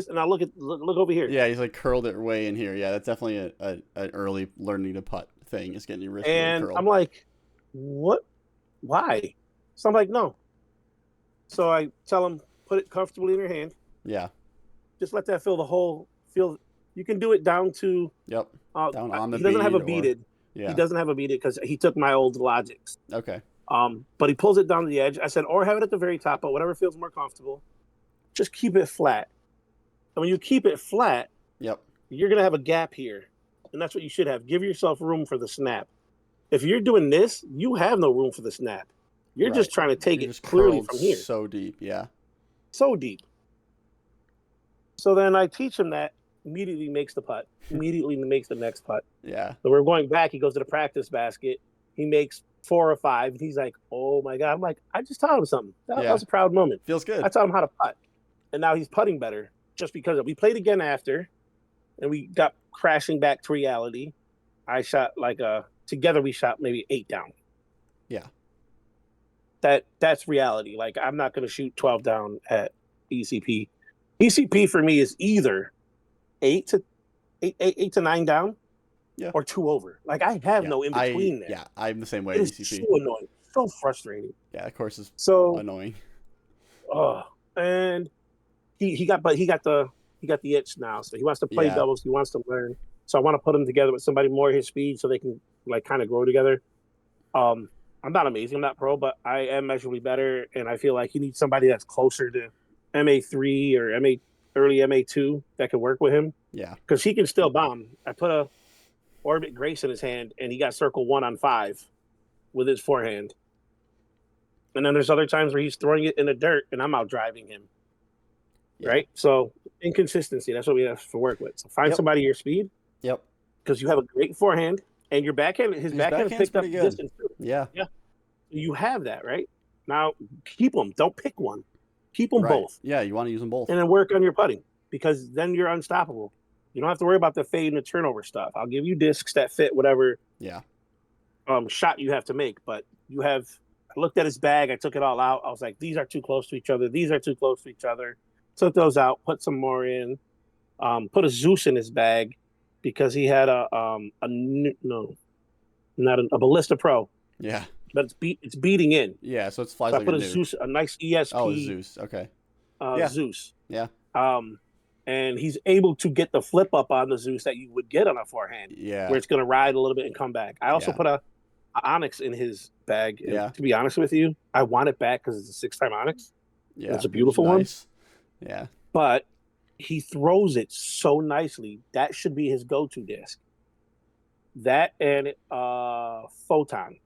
and I look over here. Yeah, he's like curled it way in here. Yeah, that's definitely an early learning to putt thing. Is getting your wrist and really curled. I'm like, what? Why? So I'm like, no. So I tell him, put it comfortably in your hand. Yeah. Just let that feel. You can do it down to. Yep. Down on the. He doesn't have a beaded. Yeah. He doesn't have a beaded because he took my old Logics. Okay. But he pulls it down to the edge. I said, or have it at the very top, but whatever feels more comfortable. Just keep it flat. And when you keep it flat, you're going to have a gap here. And that's what you should have. Give yourself room for the snap. If you're doing this, you have no room for the snap. You're just trying to take it clearly from here. So deep, yeah. So deep. So then I teach him that. Immediately makes the putt. Immediately makes the next putt. Yeah. So we're going back. He goes to the practice basket. He makes 4 or 5. And he's like, oh, my God. I'm like, I just taught him something. That was a proud moment. Feels good. I taught him how to putt. And now he's putting better just because we played again after. And we got crashing back to reality. I shot together we shot maybe 8 down. Yeah. That's reality. Like, I'm not going to shoot 12 down at ECP. ECP for me is either 8 to 9 down, or 2 over. Like, I have no in between there. Yeah, I'm the same way. It's ECP. so annoying, so frustrating. Yeah, of course, it's so annoying. And he got the itch now, so he wants to play doubles. He wants to learn. So I want to put him together with somebody more his speed, so they can like kind of grow together. I'm not amazing. I'm not pro, but I am measurably better, and I feel like he needs somebody that's closer to MA3 or early MA2 that can work with him. Yeah. Because he can still bomb. I put a Orbit Grace in his hand, and he got circle 1 on 5 with his forehand. And then there's other times where he's throwing it in the dirt, and I'm out driving him. Yeah. Right? So inconsistency, that's what we have to work with. So find somebody your speed. Yep. because you have a great forehand and your backhand. His backhand picked up distance too. Yeah. Yeah. You have that, right? Now keep them. Don't pick one. Keep them both. Yeah, you want to use them both. And then work on your putting, because then you're unstoppable. You don't have to worry about the fade and the turnover stuff. I'll give you discs that fit whatever shot you have to make. But you have, I looked at his bag. I took it all out. I was like, these are too close to each other. These are too close to each other. Took those out, put some more in, put a Zeus in his bag because he had a Ballista Pro. Yeah. But it's beating in. Yeah, so it flies so like I put a Zeus, a nice ESP. Oh, Zeus. Okay. Zeus. Yeah. And he's able to get the flip up on the Zeus that you would get on a forehand. Yeah. Where it's going to ride a little bit and come back. I also put a Onyx in his bag. Yeah. To be honest with you, I want it back because it's a 6-time Onyx. Yeah. It's a beautiful one. Yeah. But he throws it so nicely. That should be his go-to disc. That and Photon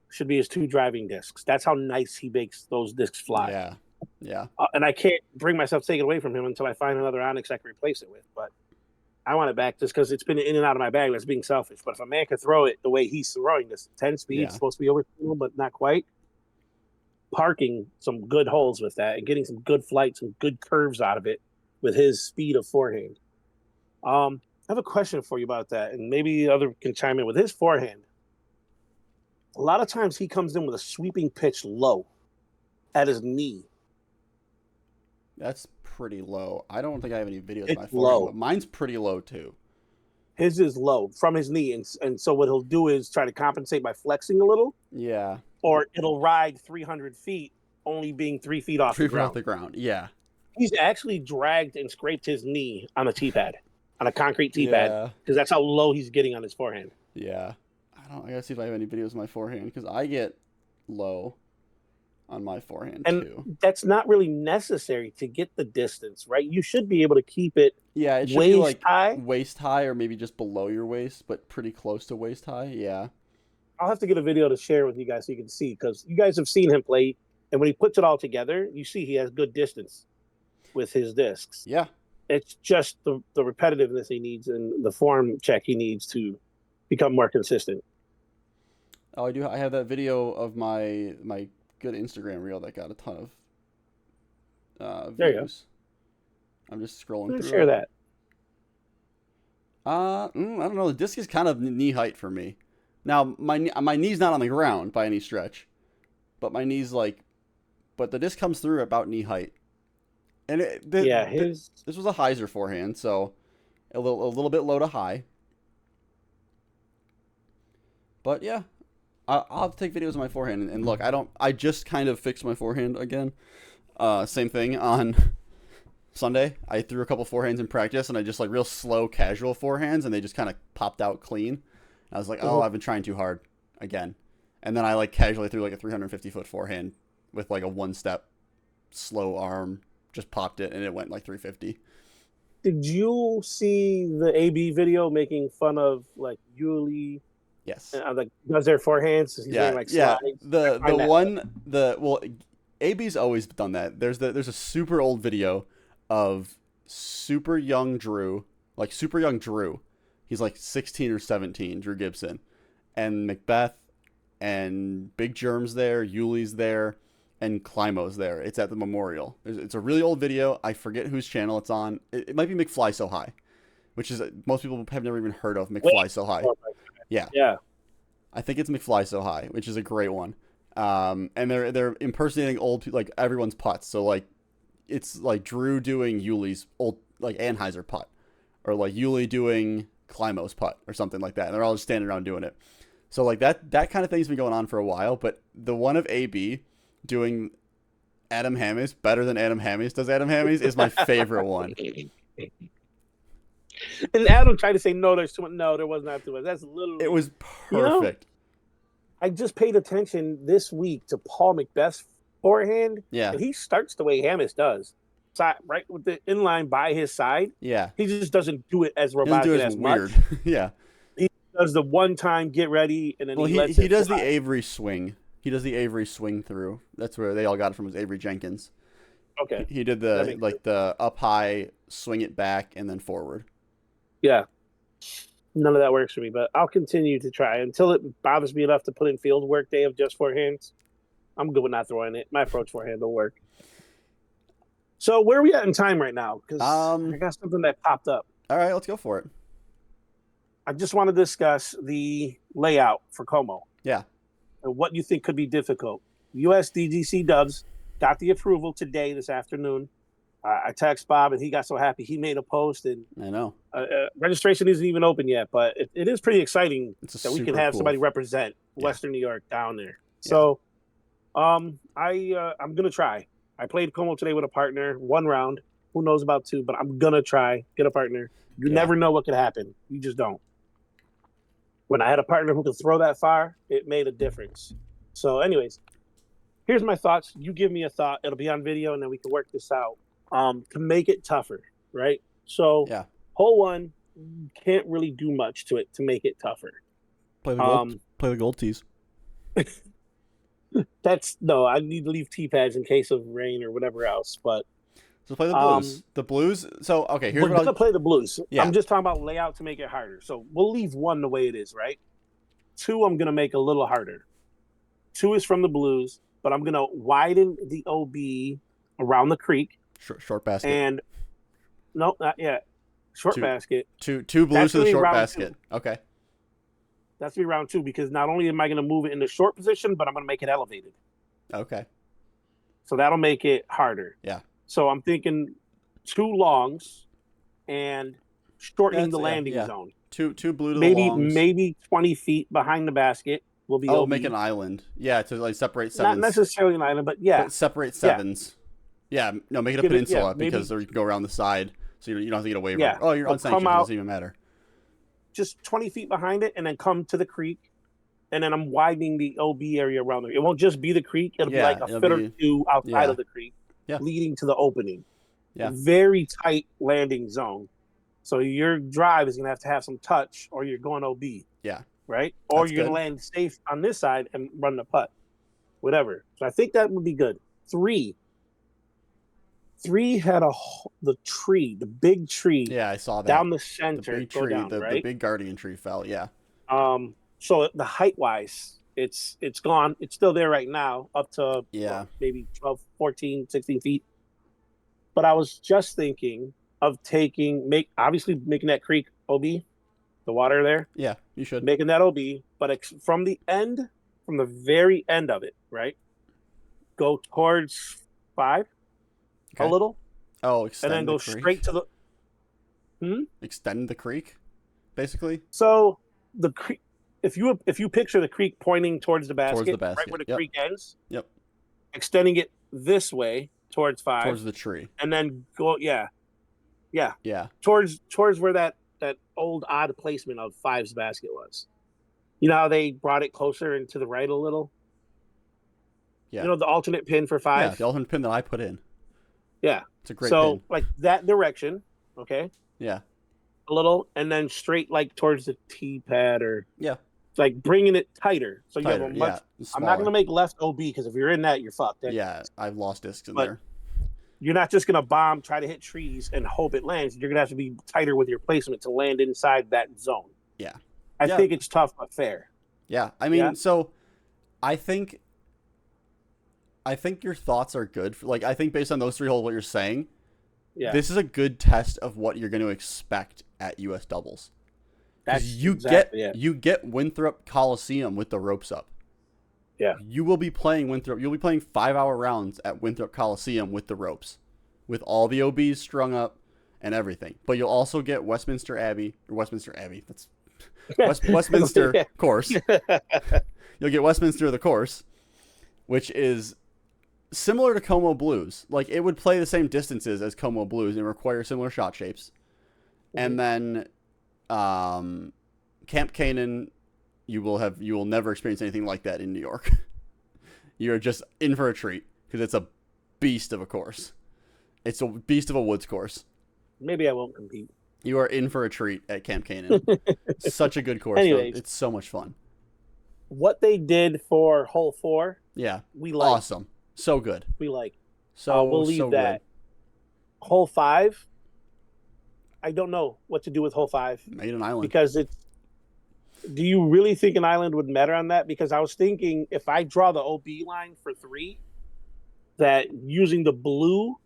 should be his 2 driving discs. That's how nice he makes those discs fly. Yeah. Yeah. And I can't bring myself to take it away from him until I find another Onyx I can replace it with. But I want it back just because it's been in and out of my bag. That's being selfish. But if a man could throw it the way he's throwing this, 10 speed, supposed to be over, but not quite. Parking some good holes with that and getting some good flights and good curves out of it with his speed of forehand. I have a question for you about that, and maybe the other can chime in with his forehand. A lot of times he comes in with a sweeping pitch low at his knee. That's pretty low. I don't think I have any videos of my forehand, but mine's pretty low too. His is low from his knee, and so what he'll do is try to compensate by flexing a little. Yeah. Or it'll ride 300 feet, only being 3 feet off the ground. 3 feet off the ground, yeah. He's actually dragged and scraped his knee on a tee pad, on a concrete tee pad, because that's how low he's getting on his forehand. Yeah. I gotta see if I have any videos of my forehand, because I get low on my forehand too. That's not really necessary to get the distance, right? You should be able to keep it. Yeah, it should be like waist high, or maybe just below your waist, but pretty close to waist high. Yeah. I'll have to get a video to share with you guys so you can see, because you guys have seen him play, and when he puts it all together, you see he has good distance with his discs. Yeah. It's just the repetitiveness he needs and the form check he needs to become more consistent. Oh, I do. I have that video of my good Instagram reel that got a ton of views. There you go. I'm just scrolling through. Share that. I don't know. The disc is kind of knee height for me. Now my knee's not on the ground by any stretch, but my knee's but the disc comes through about knee height. And this was a hyzer forehand, so a little bit low to high. But yeah, I'll have to take videos of my forehand and look. I just kind of fixed my forehand again. Same thing on Sunday. I threw a couple forehands in practice, and I just real slow, casual forehands, and they just kind of popped out clean. I was like, oh, I've been trying too hard again. And then I casually threw a 350-foot forehand with a one-step slow arm, just popped it, and it went 350. Did you see the AB video making fun of Yuli? Yes. Does their forehands? Slides. AB's always done that. There's a super old video of super young Drew. He's 16 or 17, Drew Gibson. And Macbeth and Big Germ's there, Yuli's there, and Climo's there. It's at the memorial. It's a really old video. I forget whose channel it's on. It might be McFly So High, which is most people have never even heard of McFly So High. Yeah. Yeah. I think it's McFly So High, which is a great one. And they're impersonating old everyone's putts. So it's Drew doing Yuli's old Anheuser putt, or Yuli doing Climo's putt or something like that. And they're all just standing around doing it. So that kind of thing's been going on for a while. But the one of AB doing Adam Hammies better than Adam Hammies does Adam Hammies is my favorite one. And Adam tried to say no, there's too much. No, there was not too much. That's literally. It was perfect. I just paid attention this week to Paul Macbeth's forehand. Yeah. And he starts the way Hammis does. Right with the inline by his side. Yeah. He just doesn't do it as robotic as weird. much. Yeah. He does the one time get ready and then he does the Avery swing. He does the Avery swing through. That's where they all got it from, was Avery Jenkins. Okay. He did the up high, swing it back, and then forward. Yeah. None of that works for me, but I'll continue to try until it bothers me enough to put in field work day of just forehands. I'm good with not throwing it. My approach forehand will work. So where are we at in time right now? Because I got something that popped up. All right, let's go for it. I just want to discuss the layout for Como. Yeah. And what you think could be difficult. USDGC Dubs got the approval today, this afternoon. I text Bob, and he got so happy. He made a post, and I know registration isn't even open yet, but it is pretty exciting that we can have somebody represent Western New York down there. Yeah. So, I'm gonna try. I played Como today with a partner, 1 round. Who knows about 2? But I'm gonna try get a partner. You never know what could happen. You just don't. When I had a partner who could throw that far, it made a difference. So, anyways, here's my thoughts. You give me a thought. It'll be on video, and then we can work this out. To make it tougher, right? So, hole 1, can't really do much to it to make it tougher. Play the gold tees. I need to leave tee pads in case of rain or whatever else. But so play the blues. The blues. So okay, here's we're gonna play the blues. Yeah. I'm just talking about layout to make it harder. So we'll leave 1 the way it is, right? 2, I'm gonna make a little harder. 2 is from the blues, but I'm gonna widen the OB around the creek. Short basket. And no, not yet. Short basket. Two blues to the short basket. 2. Okay. That's gonna be round 2 because not only am I gonna move it in the short position, but I'm gonna make it elevated. Okay. So that'll make it harder. Yeah. So I'm thinking 2 longs and shortening the landing zone. Two blue to the longs. Maybe 20 feet behind the basket will be. Make an island. Yeah, to like separate sevens. Not necessarily an island, but yeah. But separate sevens. Yeah. No, make it a peninsula because or you can go around the side, so you don't have to get a waiver. Yeah. Oh, you're unsanctioned. It doesn't even matter. Just 20 feet behind it, and then come to the creek, and then I'm widening the OB area around there. It won't just be the creek; it'll be like a foot or 2 outside of the creek, leading to the opening. Yeah. Very tight landing zone. So your drive is gonna have to have some touch, or you're going OB. Yeah. Right? Or you're gonna land safe on this side and run the putt. Whatever. So I think that would be good. 3 had the tree, the big tree. Yeah, I saw that. Down the center. The big tree, the big guardian tree fell, yeah. So the height-wise, it's gone. It's still there right now, up to maybe 12, 14, 16 feet. But I was just thinking of obviously making that creek OB, the water there. Yeah, you should. Making that OB, but from the very end of it, right? Go towards 5. Okay. A little. Oh, extend and then go creek. Straight to the. Extend the creek, basically. So the creek, if you picture the creek pointing towards the basket, right where the creek ends. Yep. Extending it this way towards 5. Towards the tree. And then go, yeah. Towards where that old odd placement of 5's basket was. You know how they brought it closer and to the right a little. Yeah. You know the alternate pin for 5. Yeah, the alternate pin that I put in. Yeah. It's a great pin. So, like, that direction, okay? Yeah. A little, and then straight, like, towards the tee pad or... Yeah. Like, bringing it tighter. So you have a much... I'm not going to make left OB, because if you're in that, you're fucked. I've lost discs in there. You're not just going to try to hit trees, and hope it lands. You're going to have to be tighter with your placement to land inside that zone. Yeah. I think it's tough, but fair. Yeah. I mean, so... I think your thoughts are good. I think based on those 3 holes, what you're saying, this is a good test of what you're going to expect at US doubles. You get Winthrop Coliseum with the ropes up. Yeah. You will be playing Winthrop. You'll be playing 5-hour rounds at Winthrop Coliseum with the ropes, with all the OBs strung up and everything. But you'll also get Westminster Abbey. That's Westminster course. You'll get Westminster the course, which is similar to Como Blues. Like, it would play the same distances as Como Blues and require similar shot shapes. And then Camp Canaan, you will never experience anything like that in New York. You're just in for a treat because it's a beast of a course. It's a beast of a woods course. Maybe I won't compete. You are in for a treat at Camp Canaan. Such a good course. Anyways, it's so much fun. What they did for hole 4, we like. Awesome. So good. We like. So we'll leave so that. Good. Hole 5, I don't know what to do with hole 5. Made an island. Because it's do you really think an island would matter on that? Because I was thinking if I draw the OB line for 3, that using the blue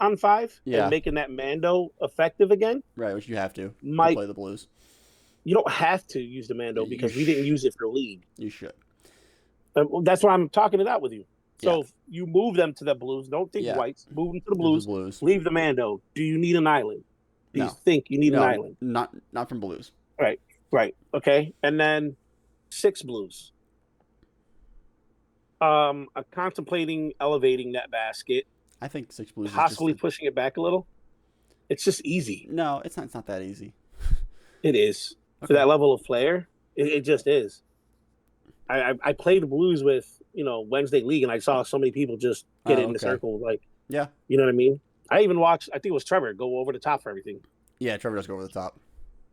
on 5 and making that Mando effective again. Right, which you have to play the blues. You don't have to use the Mando because we didn't use it for League. You should. That's why I'm talking it out with you. So if you move them to the blues, don't think whites, move them to the blues, leave the Mando. Do you need an island? Do you think you need an island? Not from blues. Right. Okay. And then 6 blues. I'm contemplating elevating that basket. I think 6 blues possibly pushing it back a little. It's just easy. No, it's not that easy. It is. Okay. For that level of flair, it just is. I played the blues with, Wednesday League, and I saw so many people just get it in the circle. Like, you know what I mean? I even watched, I think it was Trevor, go over the top for everything. Yeah, Trevor does go over the top.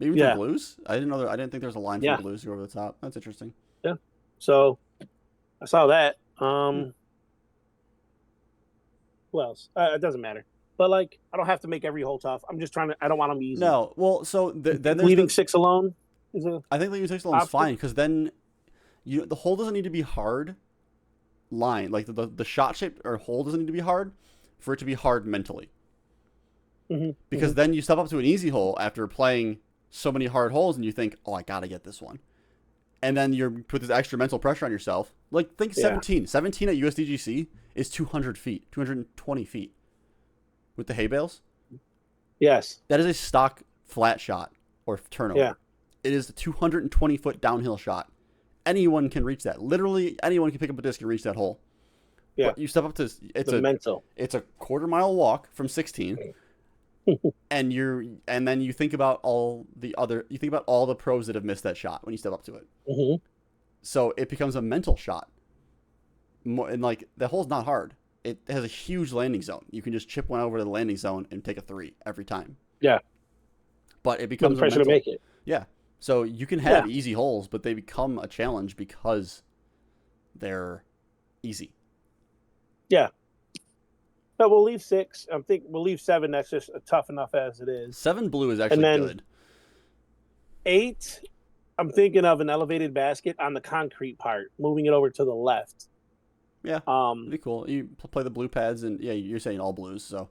Even for blues? I didn't think there was a line for blues to go over the top. That's interesting. Yeah. So I saw that. Who else? It doesn't matter. But I don't have to make every hole tough. I'm just trying to. I don't want them easy. No. Well, so then there's leaving 6 alone. I think leaving 6 alone is fine because then the hole doesn't need to be hard. Line the shot shape or hole doesn't need to be hard for it to be hard mentally. Because then you step up to an easy hole after playing so many hard holes and you think, oh, I gotta get this one, and then you put this extra mental pressure on yourself. Think 17 at USDGC is 200 feet, 220 feet with the hay bales. Yes, that is a stock flat shot or turnover. Yeah, it is a 220-foot downhill shot. Anyone can reach that. Literally, anyone can pick up a disc and reach that hole. Yeah, but you step up to it's mental. It's a quarter-mile walk from 16, and then you think about all the pros that have missed that shot when you step up to it. So it becomes a mental shot. And the hole's not hard. It has a huge landing zone. You can just chip one over to the landing zone and take a 3 every time. Yeah, but it becomes no pressure to make it. Yeah. So you can have easy holes, but they become a challenge because they're easy. Yeah. But we'll leave 6. I think we'll leave 7. That's just tough enough as it is. 7 blue is actually good. 8, I'm thinking of an elevated basket on the concrete part, moving it over to the left. Yeah. It'd be cool. You play the blue pads, and you're saying all blues, so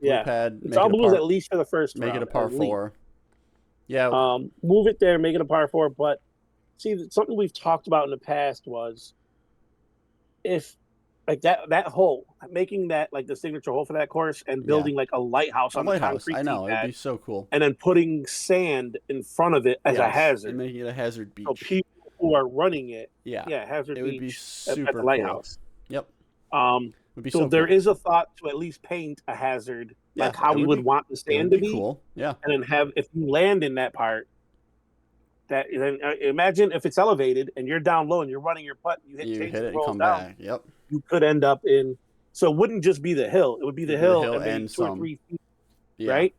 blue pad. It's all blues at least for the first round. Make it a par 4. Yeah. Move it there, make it a par 4. But see, something we've talked about in the past was if that hole, making that the signature hole for that course and building a lighthouse on the concrete. I know, it'd be so cool. And then putting sand in front of it as a hazard. And making it a hazard beach. So people who are running it, hazard it beach would be super at the lighthouse. Cool. Yep. So there is a thought to at least paint a hazard how we would want the sand to be. Cool. Yeah. And then if you land in that part, then imagine if it's elevated and you're down low and you're running your putt, you hit it and come back. Yep. You could end up in. So it wouldn't just be the hill; it would be the hill and 2 or 3 feet, right?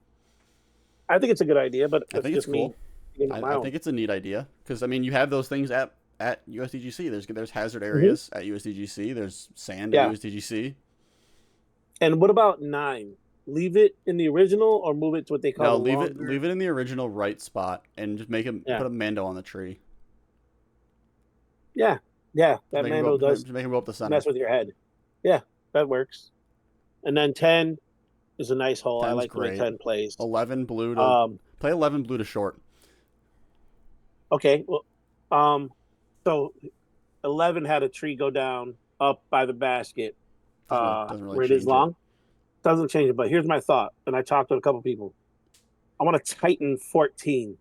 I think it's a good idea, but I think it's cool. I think it's a neat idea because you have those things at USDGC. There's hazard areas at USDGC. There's sand at USDGC. And what about 9? Leave it in the original or move it to what they call leave it in the original right spot and just put a Mando on the tree. Yeah, that Mando does make him go up the center. Mess with your head. Yeah, that works. And then 10 is a nice hole. I like the way 10 plays. 11 blue to play 11 blue to short. Okay, well, so 11 had a tree go down up by the basket. Doesn't really where it is long. Doesn't change it, but here's my thought, and I talked to a couple people. I want to tighten 14,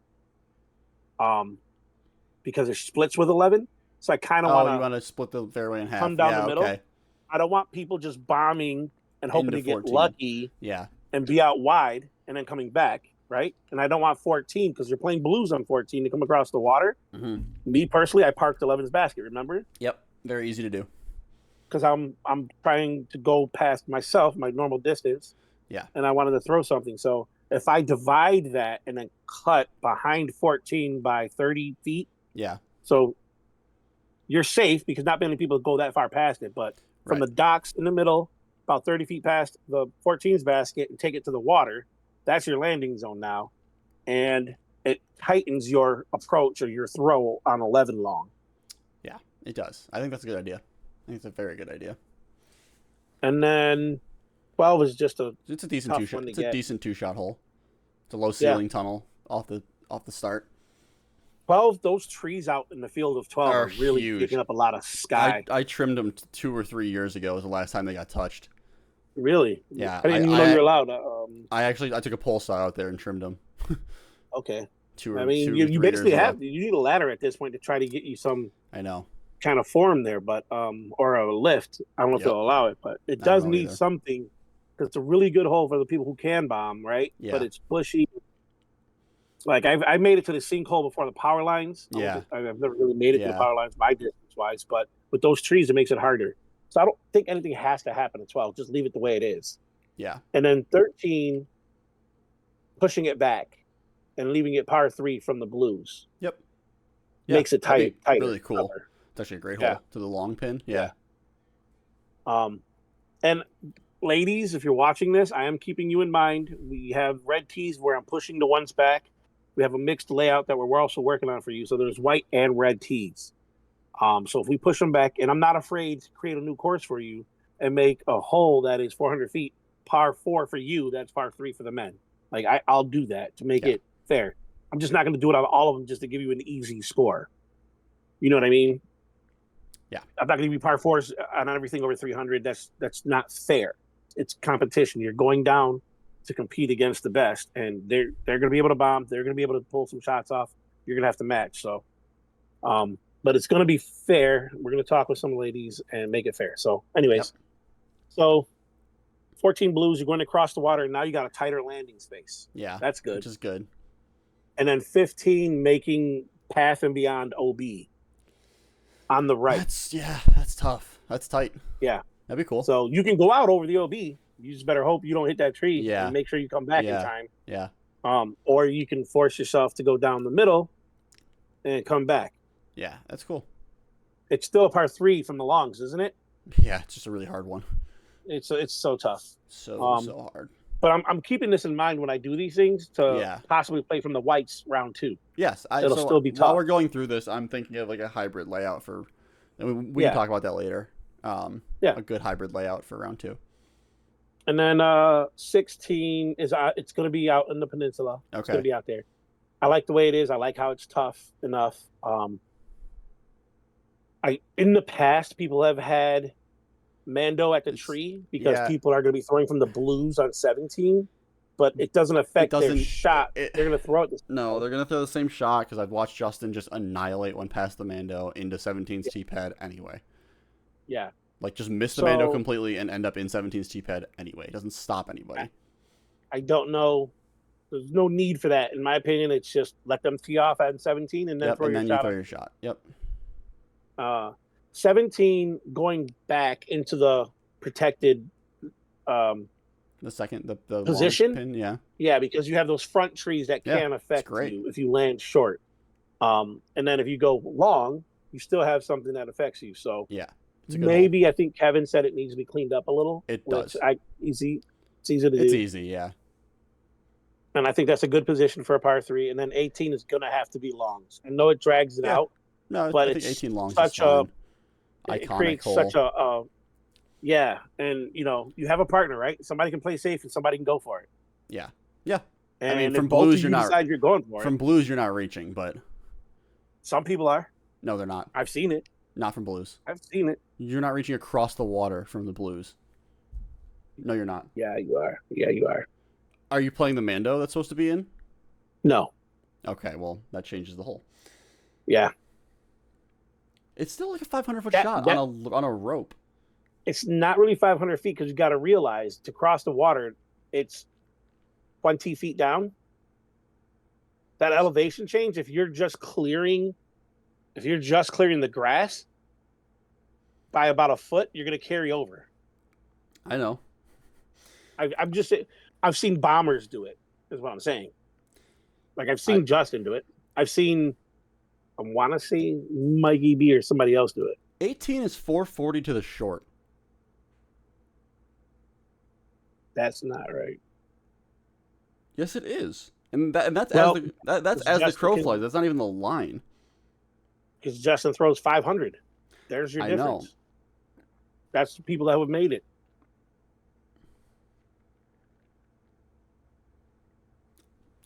because it splits with 11. So I kind of want to split the fairway in half. Come down the middle. Okay. I don't want people just bombing and hoping to get lucky. Yeah. And be out wide and then coming back, right? And I don't want 14 because you're playing blues on 14 to come across the water. Me personally, I parked 11's basket. Remember? Yep. Very easy to do. Because I'm trying to go past myself, my normal distance. Yeah. And I wanted to throw something. So if I divide that and then cut behind 14 by 30 feet. Yeah. So you're safe because not many people go that far past it. But from the docks in the middle, about 30 feet past the 14's basket and take it to the water, that's your landing zone now. And it tightens your approach or your throw on 11 long. Yeah, it does. I think that's a good idea. I think it's a very good idea. And then 12 is just it's a decent two-shot. It's a decent two-shot hole. It's a low ceiling tunnel off the start. 12, those trees out in the field of 12 are really huge. Picking up a lot of sky. I trimmed them 2 or 3 years ago. Was the last time they got touched. Really? Yeah. I didn't even know you're allowed. I took a pole saw out there and trimmed them. Okay. 2 or I mean, you basically you need a ladder at this point to try to get you some. I know. Kind of form there, but or a lift. I don't know if they'll allow it, but it does need something because it's a really good hole for the people who can bomb, right? Yeah. But it's bushy. Like I made it to the sinkhole before the power lines. Yeah. I've never really made it to the power lines my distance wise, but with those trees, it makes it harder. So I don't think anything has to happen at 12. Just leave it the way it is. Yeah. And then 13, pushing it back and leaving it par 3 from the blues. Yep. Makes it tight. Really cool. Cover. It's actually a great hole to the long pin. Yeah. And ladies, if you're watching this, I am keeping you in mind. We have red tees where I'm pushing the ones back. We have a mixed layout that we're also working on for you. So there's white and red tees. So if we push them back, and I'm not afraid to create a new course for you and make a hole that is 400 feet, par 4 for you, that's par 3 for the men. Like I'll do that to make it fair. I'm just not going to do it on all of them just to give you an easy score. You know what I mean? Yeah. I'm not going to give you par 4s on everything over 300. That's not fair. It's competition. You're going down to compete against the best, and they're going to be able to bomb. They're going to be able to pull some shots off. You're going to have to match. So, but it's going to be fair. We're going to talk with some ladies and make it fair. So, anyways, so 14 blues, you're going to cross the water, and now you got a tighter landing space. Yeah, that's good. Which is good. And then 15, making path and beyond OB on the right. That's tough. That's tight. Yeah, that'd be cool. So you can go out over the OB. You just better hope you don't hit that tree. Yeah. And make sure you come back in time. Yeah. Or you can force yourself to go down the middle and come back. Yeah, that's cool. It's still a par 3 from the longs, isn't it? Yeah, it's just a really hard one. It's so tough. So hard. But I'm keeping this in mind when I do these things to possibly play from the whites round 2. Yes, it'll still be tough. While we're going through this, I'm thinking of like a hybrid layout for. We can talk about that later. A good hybrid layout for round 2. And then 16 is it's going to be out in the peninsula. Okay. It's going to be out there. I like the way it is. I like how it's tough enough. In the past, people have had Mando at the tree because people are going to be throwing from the blues on 17, but it doesn't affect their shot. They're going to throw it. No, they're going to throw the same shot because I've watched Justin just annihilate one past the Mando into 17's tee pad anyway. Yeah. Like, just miss the Mando completely and end up in 17's tee pad anyway. It doesn't stop anybody. I don't know. There's no need for that. In my opinion, it's just let them tee off at 17 and then throw your shot. Yep. 17 going back into the protected the second the position pin, yeah, because you have those front trees that can affect you if you land short, and then if you go long, you still have something that affects you. So maybe I think Kevin said it needs to be cleaned up a little. It does. It's easy to do. It's easy, yeah. And I think that's a good position for a par 3. And then 18 is going to have to be longs. I know it drags it out. No, but I think 18 longs such is fine. It creates hole. Such a and you have a partner, right? Somebody can play safe and somebody can go for it. Yeah. And I mean, from blues, you're going for it. From blues, you're not reaching, but some people are. No, they're not. I've seen it. Not from blues. I've seen it. You're not reaching across the water from the blues. No, you're not. Yeah, you are. Yeah, you are. Are you playing the Mando that's supposed to be in? No. Okay, well, that changes the hole. Yeah. It's still like a 500-foot shot on a rope. It's not really 500 feet because you got to realize to cross the water, it's 20 feet down. That elevation change, if you're just clearing the grass by about a foot, you're going to carry over. I know. I've seen bombers do it, is what I'm saying. Like, I've seen Justin do it. I've seen, I want to say, Mikey B or somebody else do it. 18 is 440 to the short. That's not right. Yes, it is. And that's as the crow flies. That's not even the line. Because Justin throws 500. There's your difference. I know. That's the people that have made it.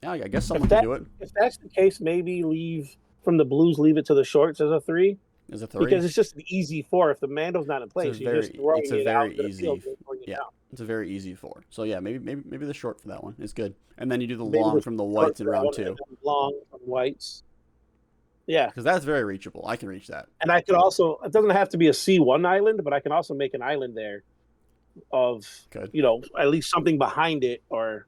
Yeah, I guess someone can do it. If that's the case, maybe leave it to the shorts as a 3. As a 3? Because it's just an easy 4. If the Mando's not in place, you're just throwing it out to the field. Yeah, it's a very easy 4. So yeah, maybe the short for that one is good. And then you do the long from the whites in round 2. Long from whites. Yeah. Because that's very reachable. I can reach that. And I could also, it doesn't have to be a C1 island, but I can also make an island there of, at least something behind it, or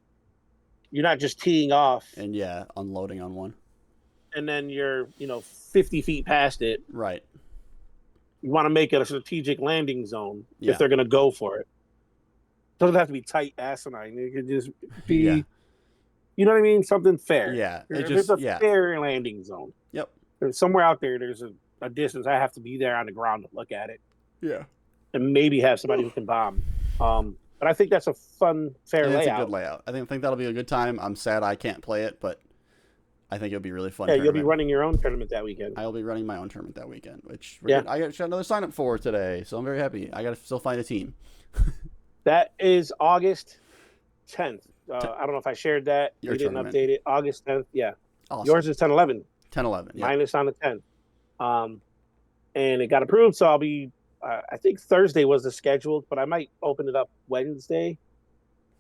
you're not just teeing off. And unloading on one. And then you're, 50 feet past it. Right. You want to make it a strategic landing zone if they're going to go for it. It doesn't have to be tight asinine. It could just be, you know what I mean? Something fair. Yeah. There's a fair landing zone. Yep. There's somewhere out there, there's a distance. I have to be there on the ground to look at it. Yeah. And maybe have somebody who can bomb. But I think that's a fun, fair layout. It's a good layout. I think that'll be a good time. I'm sad I can't play it, but I think it'll be really fun. Yeah, you'll be running your own tournament that weekend. I'll be running my own tournament that weekend, which I got another sign up for today, so I'm very happy. I got to still find a team. That is August 10th. I don't know if I shared that. You didn't update it. August 10th, yeah. Awesome. Yours is 10/11. 10/11. Yeah. Mine is on the 10th. And it got approved, so I'll be. I think Thursday was the scheduled, but I might open it up Wednesday,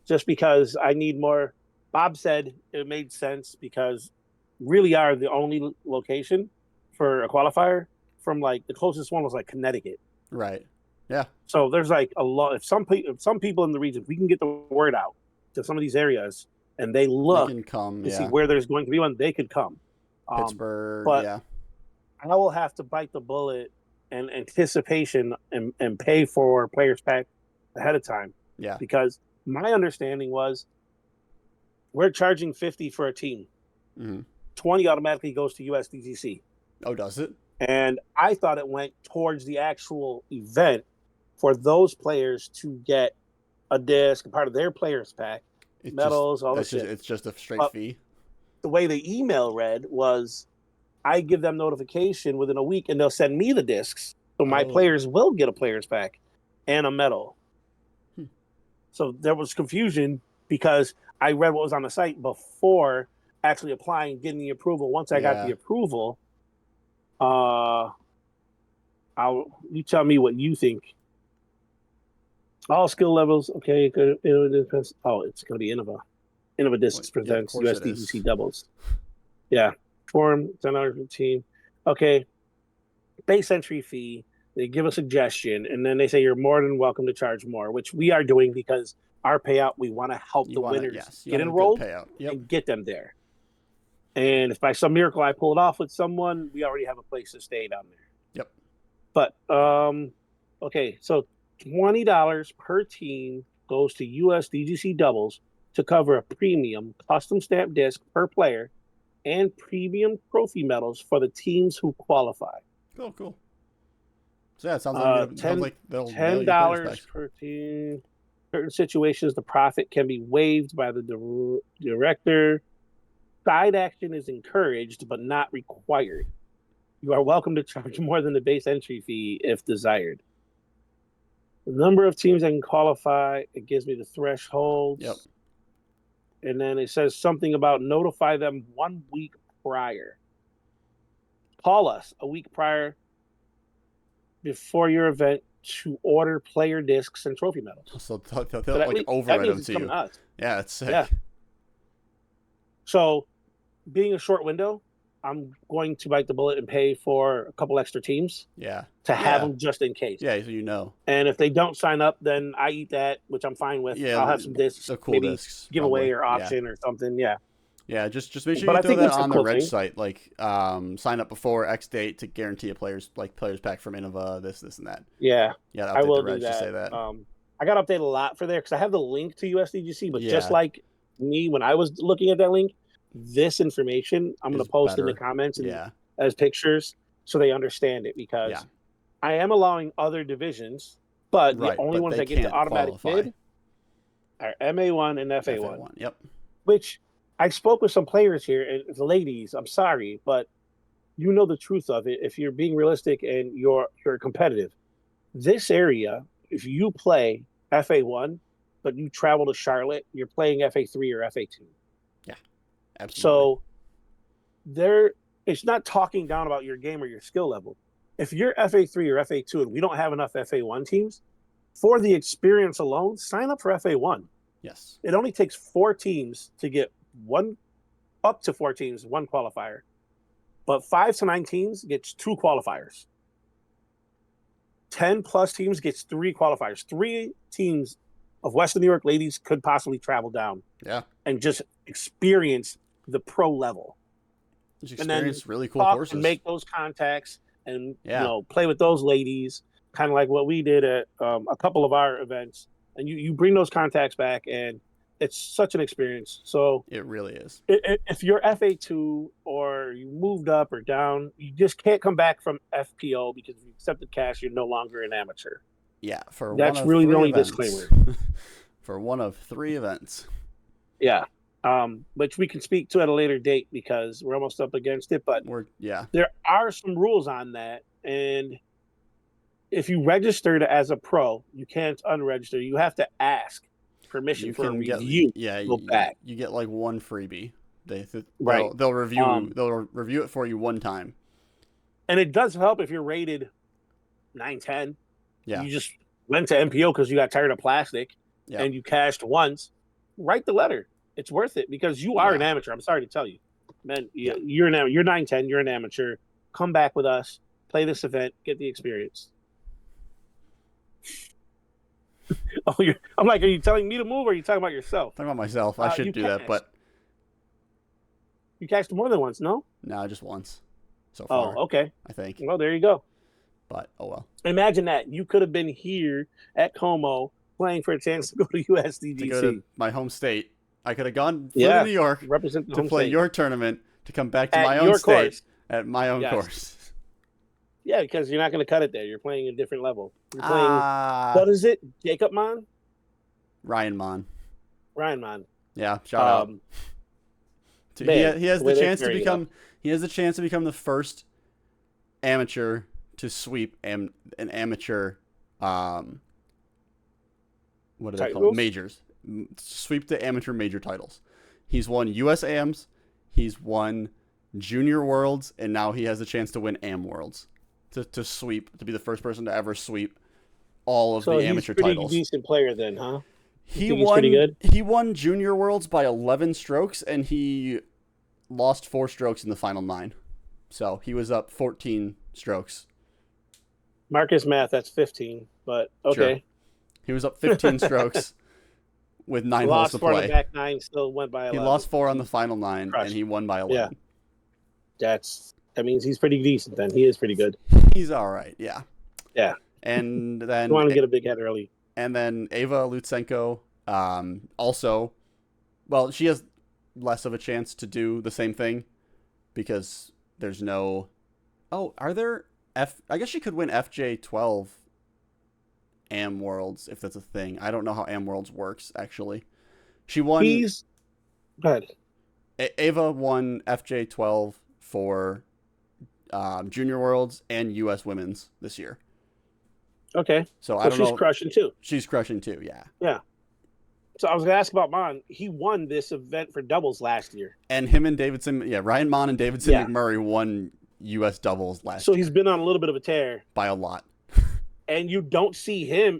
just because I need more. Bob said it made sense because really are the only location for a qualifier from the closest one was Connecticut. Right. Yeah. So there's a lot. If some people in the region, we can get the word out to some of these areas, and they look to see where there's going to be one, they could come. Pittsburgh. But yeah. I will have to bite the bullet and anticipation and pay for players pack ahead of time. Yeah. Because my understanding was we're charging $50 for a team. Mm-hmm. $20 automatically goes to USDGC. Oh, does it? And I thought it went towards the actual event for those players to get a disc, a part of their players pack, medals, all that shit. It's just a straight fee. The way the email read was, I give them notification within a week, and they'll send me the discs, so my players will get a players pack and a medal. So there was confusion because I read what was on the site before actually applying, getting the approval. Once I got the approval, you tell me what you think. All skill levels, okay. It depends. Oh, it's going to be Innova. Innova Discs presents USDGC doubles. Yeah. Form, $10 for the team. Okay. Base entry fee. They give a suggestion, and then they say you're more than welcome to charge more, which we are doing because our payout, we want to help the winners get enrolled and get them there. And if by some miracle I pull it off with someone, we already have a place to stay down there. Yep. But, okay, so $20 per team goes to USDGC doubles to cover a premium custom stamp disc per player and premium trophy medals for the teams who qualify. Oh, cool. So yeah, it sounds like they'll $10 per team. Certain situations, the profit can be waived by the director. Side action is encouraged, but not required. You are welcome to charge more than the base entry fee if desired. The number of teams that can qualify, it gives me the thresholds. Yep. And then it says something about notify them 1 week prior. Call us a week prior before your event to order player discs and trophy medals. So they'll override them to you. Yeah, it's sick. Yeah. So, being a short window, I'm going to bite the bullet and pay for a couple extra teams. Yeah. To have them just in case. Yeah, so you know. And if they don't sign up, then I eat that, which I'm fine with. Yeah, I'll have some discs, cool maybe discs, giveaway or option or something. Yeah. Yeah, just make sure you throw that on the reg site. Sign up before X date to guarantee a players pack from Innova, this and that. Yeah. Yeah, I will do that. To say that. I got to update a lot for there because I have the link to USDGC, but just like me when I was looking at that link, this information I'm going to post in the comments and as pictures so they understand it because I am allowing other divisions, but the only ones that get to automatic bid are MA1 and FA1. Yep. Which I spoke with some players here, and ladies, I'm sorry, but you know the truth of it. If you're being realistic and you're competitive, this area, if you play FA1, but you travel to Charlotte, you're playing FA3 or FA2. Yeah, absolutely. So it's not talking down about your game or your skill level. If you're FA3 or FA2 and we don't have enough FA1 teams, for the experience alone, sign up for FA1. Yes. It only takes 4 teams to get up to 4 teams, 1 qualifier. But 5 to 9 teams gets 2 qualifiers. 10 plus teams gets 3 qualifiers. 3 teams of Western New York ladies could possibly travel down. Yeah. And just experience the pro level. Just experience really cool courses. And make those contacts and play with those ladies, kind of like what we did at a couple of our events. And you bring those contacts back, and it's such an experience. So it really is. If you're FA2 or you moved up or down, you just can't come back from FPO because if you accepted cash, you're no longer an amateur. Yeah, that's really the only disclaimer. For one of 3 events. Yeah, which we can speak to at a later date because we're almost up against it. But there are some rules on that, and if you registered as a pro, you can't unregister. You have to ask permission for a review. You get like 1 freebie. They'll review it for you 1 time. And it does help if you're rated 9-10. Yeah. You just went to MPO because you got tired of plastic and you cashed once. Write the letter. It's worth it because you are an amateur. I'm sorry to tell you. Man, you're 9-10, you're an amateur. Come back with us, play this event, get the experience. I'm like, are you telling me to move or are you talking about yourself? I'm talking about myself. I should do that, but you cashed more than once, no? No, just once so far. Oh, okay. I think. Well, there you go. But oh well. Imagine that. You could have been here at Como playing for a chance to go to USDGC. To go to my home state. I could have gone to New York to play your tournament, to come back to my own state at my own course. Yeah, because you're not going to cut it there. You're playing a different level. You're playing, what is it? Jacob Mon? Ryan Mon. Yeah, shout out. He has the chance to become. He has the chance to become the first amateur to sweep an amateur. What are they called? Majors. Sweep the amateur major titles. He's won US AMs. He's won Junior Worlds, and now he has the chance to win AM Worlds. To sweep, to be the first person to ever sweep all of the amateur titles. So he's a pretty decent player then, huh? He won Junior Worlds by 11 strokes, and he lost 4 strokes in the final 9. So he was up 14 strokes. Marcus math, that's 15, but okay. Sure. He was up 15 strokes with 9 holes to play. Lost 4 on the back 9, still went by 11. He lost 4 on the final 9, and he won by 11. Yeah. That means he's pretty decent then. He is pretty good. He's all right, yeah. Yeah. And then... You want to get a big head early. And then Ava Lutsenko, also... Well, she has less of a chance to do the same thing because there's no... Oh, are there... I guess she could win FJ12 AM Worlds if that's a thing. I don't know how AM Worlds works, actually. She won... Go ahead. Ava won FJ12 for... Junior Worlds and U.S. Women's this year. Okay. So I don't know. She's crushing too. She's crushing too, yeah. Yeah. So I was going to ask about Mon. He won this event for doubles last year. And him and Davidson, Ryan Mon and Davidson McMurray won U.S. doubles last year. So he's been on a little bit of a tear. By a lot. And you don't see him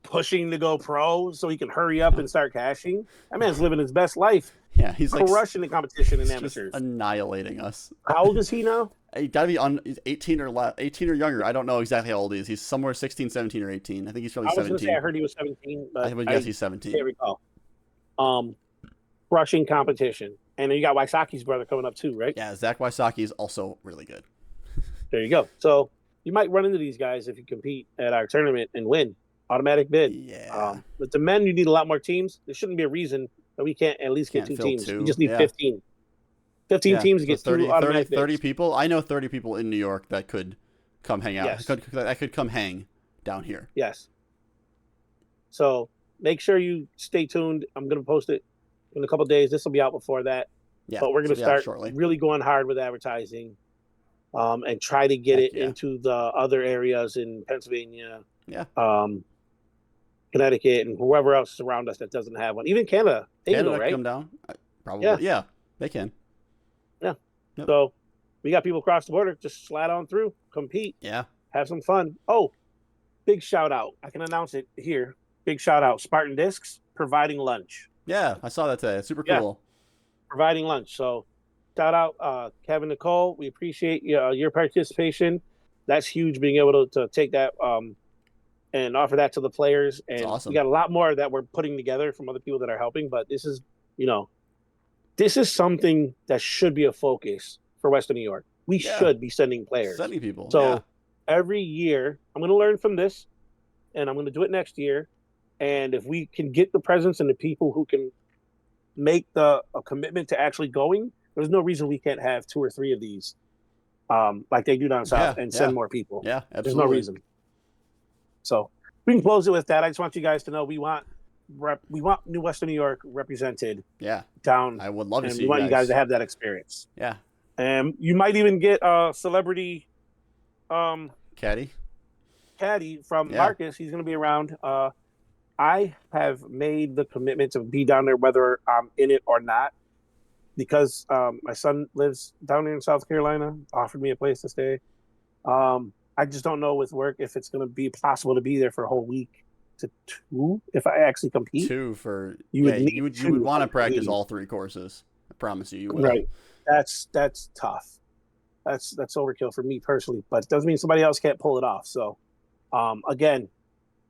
pushing to go pro so he can hurry up and start cashing. That man's living his best life. Yeah, he's crushing the competition in amateurs. Annihilating us. How old is he now? He got to be he's 18 or younger. I don't know exactly how old he is. He's somewhere 16, 17, or 18. I think he's probably 17. I was going to say I heard he was 17, but I guess he's 17. I can't recall. Crushing competition. And then you got Wysocki's brother coming up too, right? Yeah, Zach Wysocki is also really good. There you go. So you might run into these guys if you compete at our tournament and win. Automatic bid. Yeah. But the men, you need a lot more teams. There shouldn't be a reason that we can't at least get 2 teams. You just need 15. 15 teams to get 30 people. I know 30 people in New York that could come hang out. Yes. That could come hang down here. Yes. So make sure you stay tuned. I'm going to post it in a couple of days. This will be out before that. Yeah, but we're going to start really going hard with advertising, and try to get it into the other areas in Pennsylvania, Connecticut, and whoever else around us that doesn't have one. Even Canada. Canada can come down. Probably. Yeah, they can. Yeah. Yep. So we got people across the border. Just slide on through, compete. Yeah. Have some fun. Oh, big shout out. I can announce it here. Big shout out. Spartan Discs providing lunch. Yeah, I saw that today. It's super cool. Providing lunch. So shout out Kevin, Nicole. We appreciate your participation. That's huge, being able to take that and offer that to the players. And awesome. We got a lot more that we're putting together from other people that are helping. But this is, this is something that should be a focus for Western New York. We should be sending players. Sending people. So every year, I'm going to learn from this, and I'm going to do it next year. And if we can get the presence and the people who can make a commitment to actually going, there's no reason we can't have 2 or 3 of these, like they do down south, and send more people. Yeah, absolutely. There's no reason. So we can close it with that. I just want you guys to know we want New Western New York represented. Yeah, down. I would love to see. We want you guys to have that experience. Yeah, and you might even get a celebrity, caddy from Marcus. He's going to be around. I have made the commitment to be down there whether I'm in it or not, because my son lives down there in South Carolina, offered me a place to stay. I just don't know with work if it's going to be possible to be there for a whole week to 2 if I actually compete. 2 for you would want to practice all 3 courses. I promise you would. Right. That's tough. That's overkill for me personally, but it doesn't mean somebody else can't pull it off. So again,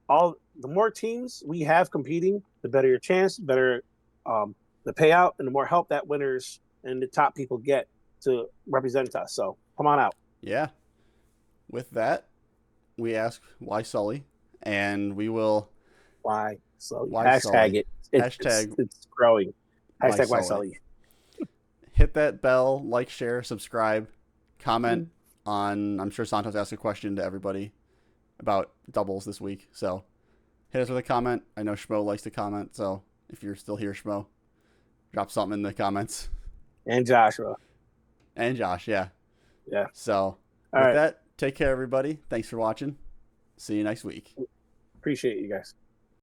the more teams we have competing, the better your chance, the better the payout, and the more help that winners and the top people get to represent us. So come on out. Yeah. With that, we ask why Sully, and we will. Why Sully? Hashtag it. It's growing. Hashtag why Sully. Hit that bell, like, share, subscribe, comment on. I'm sure Santos asked a question to everybody about doubles this week, so hit us with a comment. I know Schmo likes to comment, so if you're still here, Schmo, drop something in the comments. And Joshua. And Josh, yeah. Yeah. So with that, take care, everybody. Thanks for watching. See you next week. Appreciate you guys.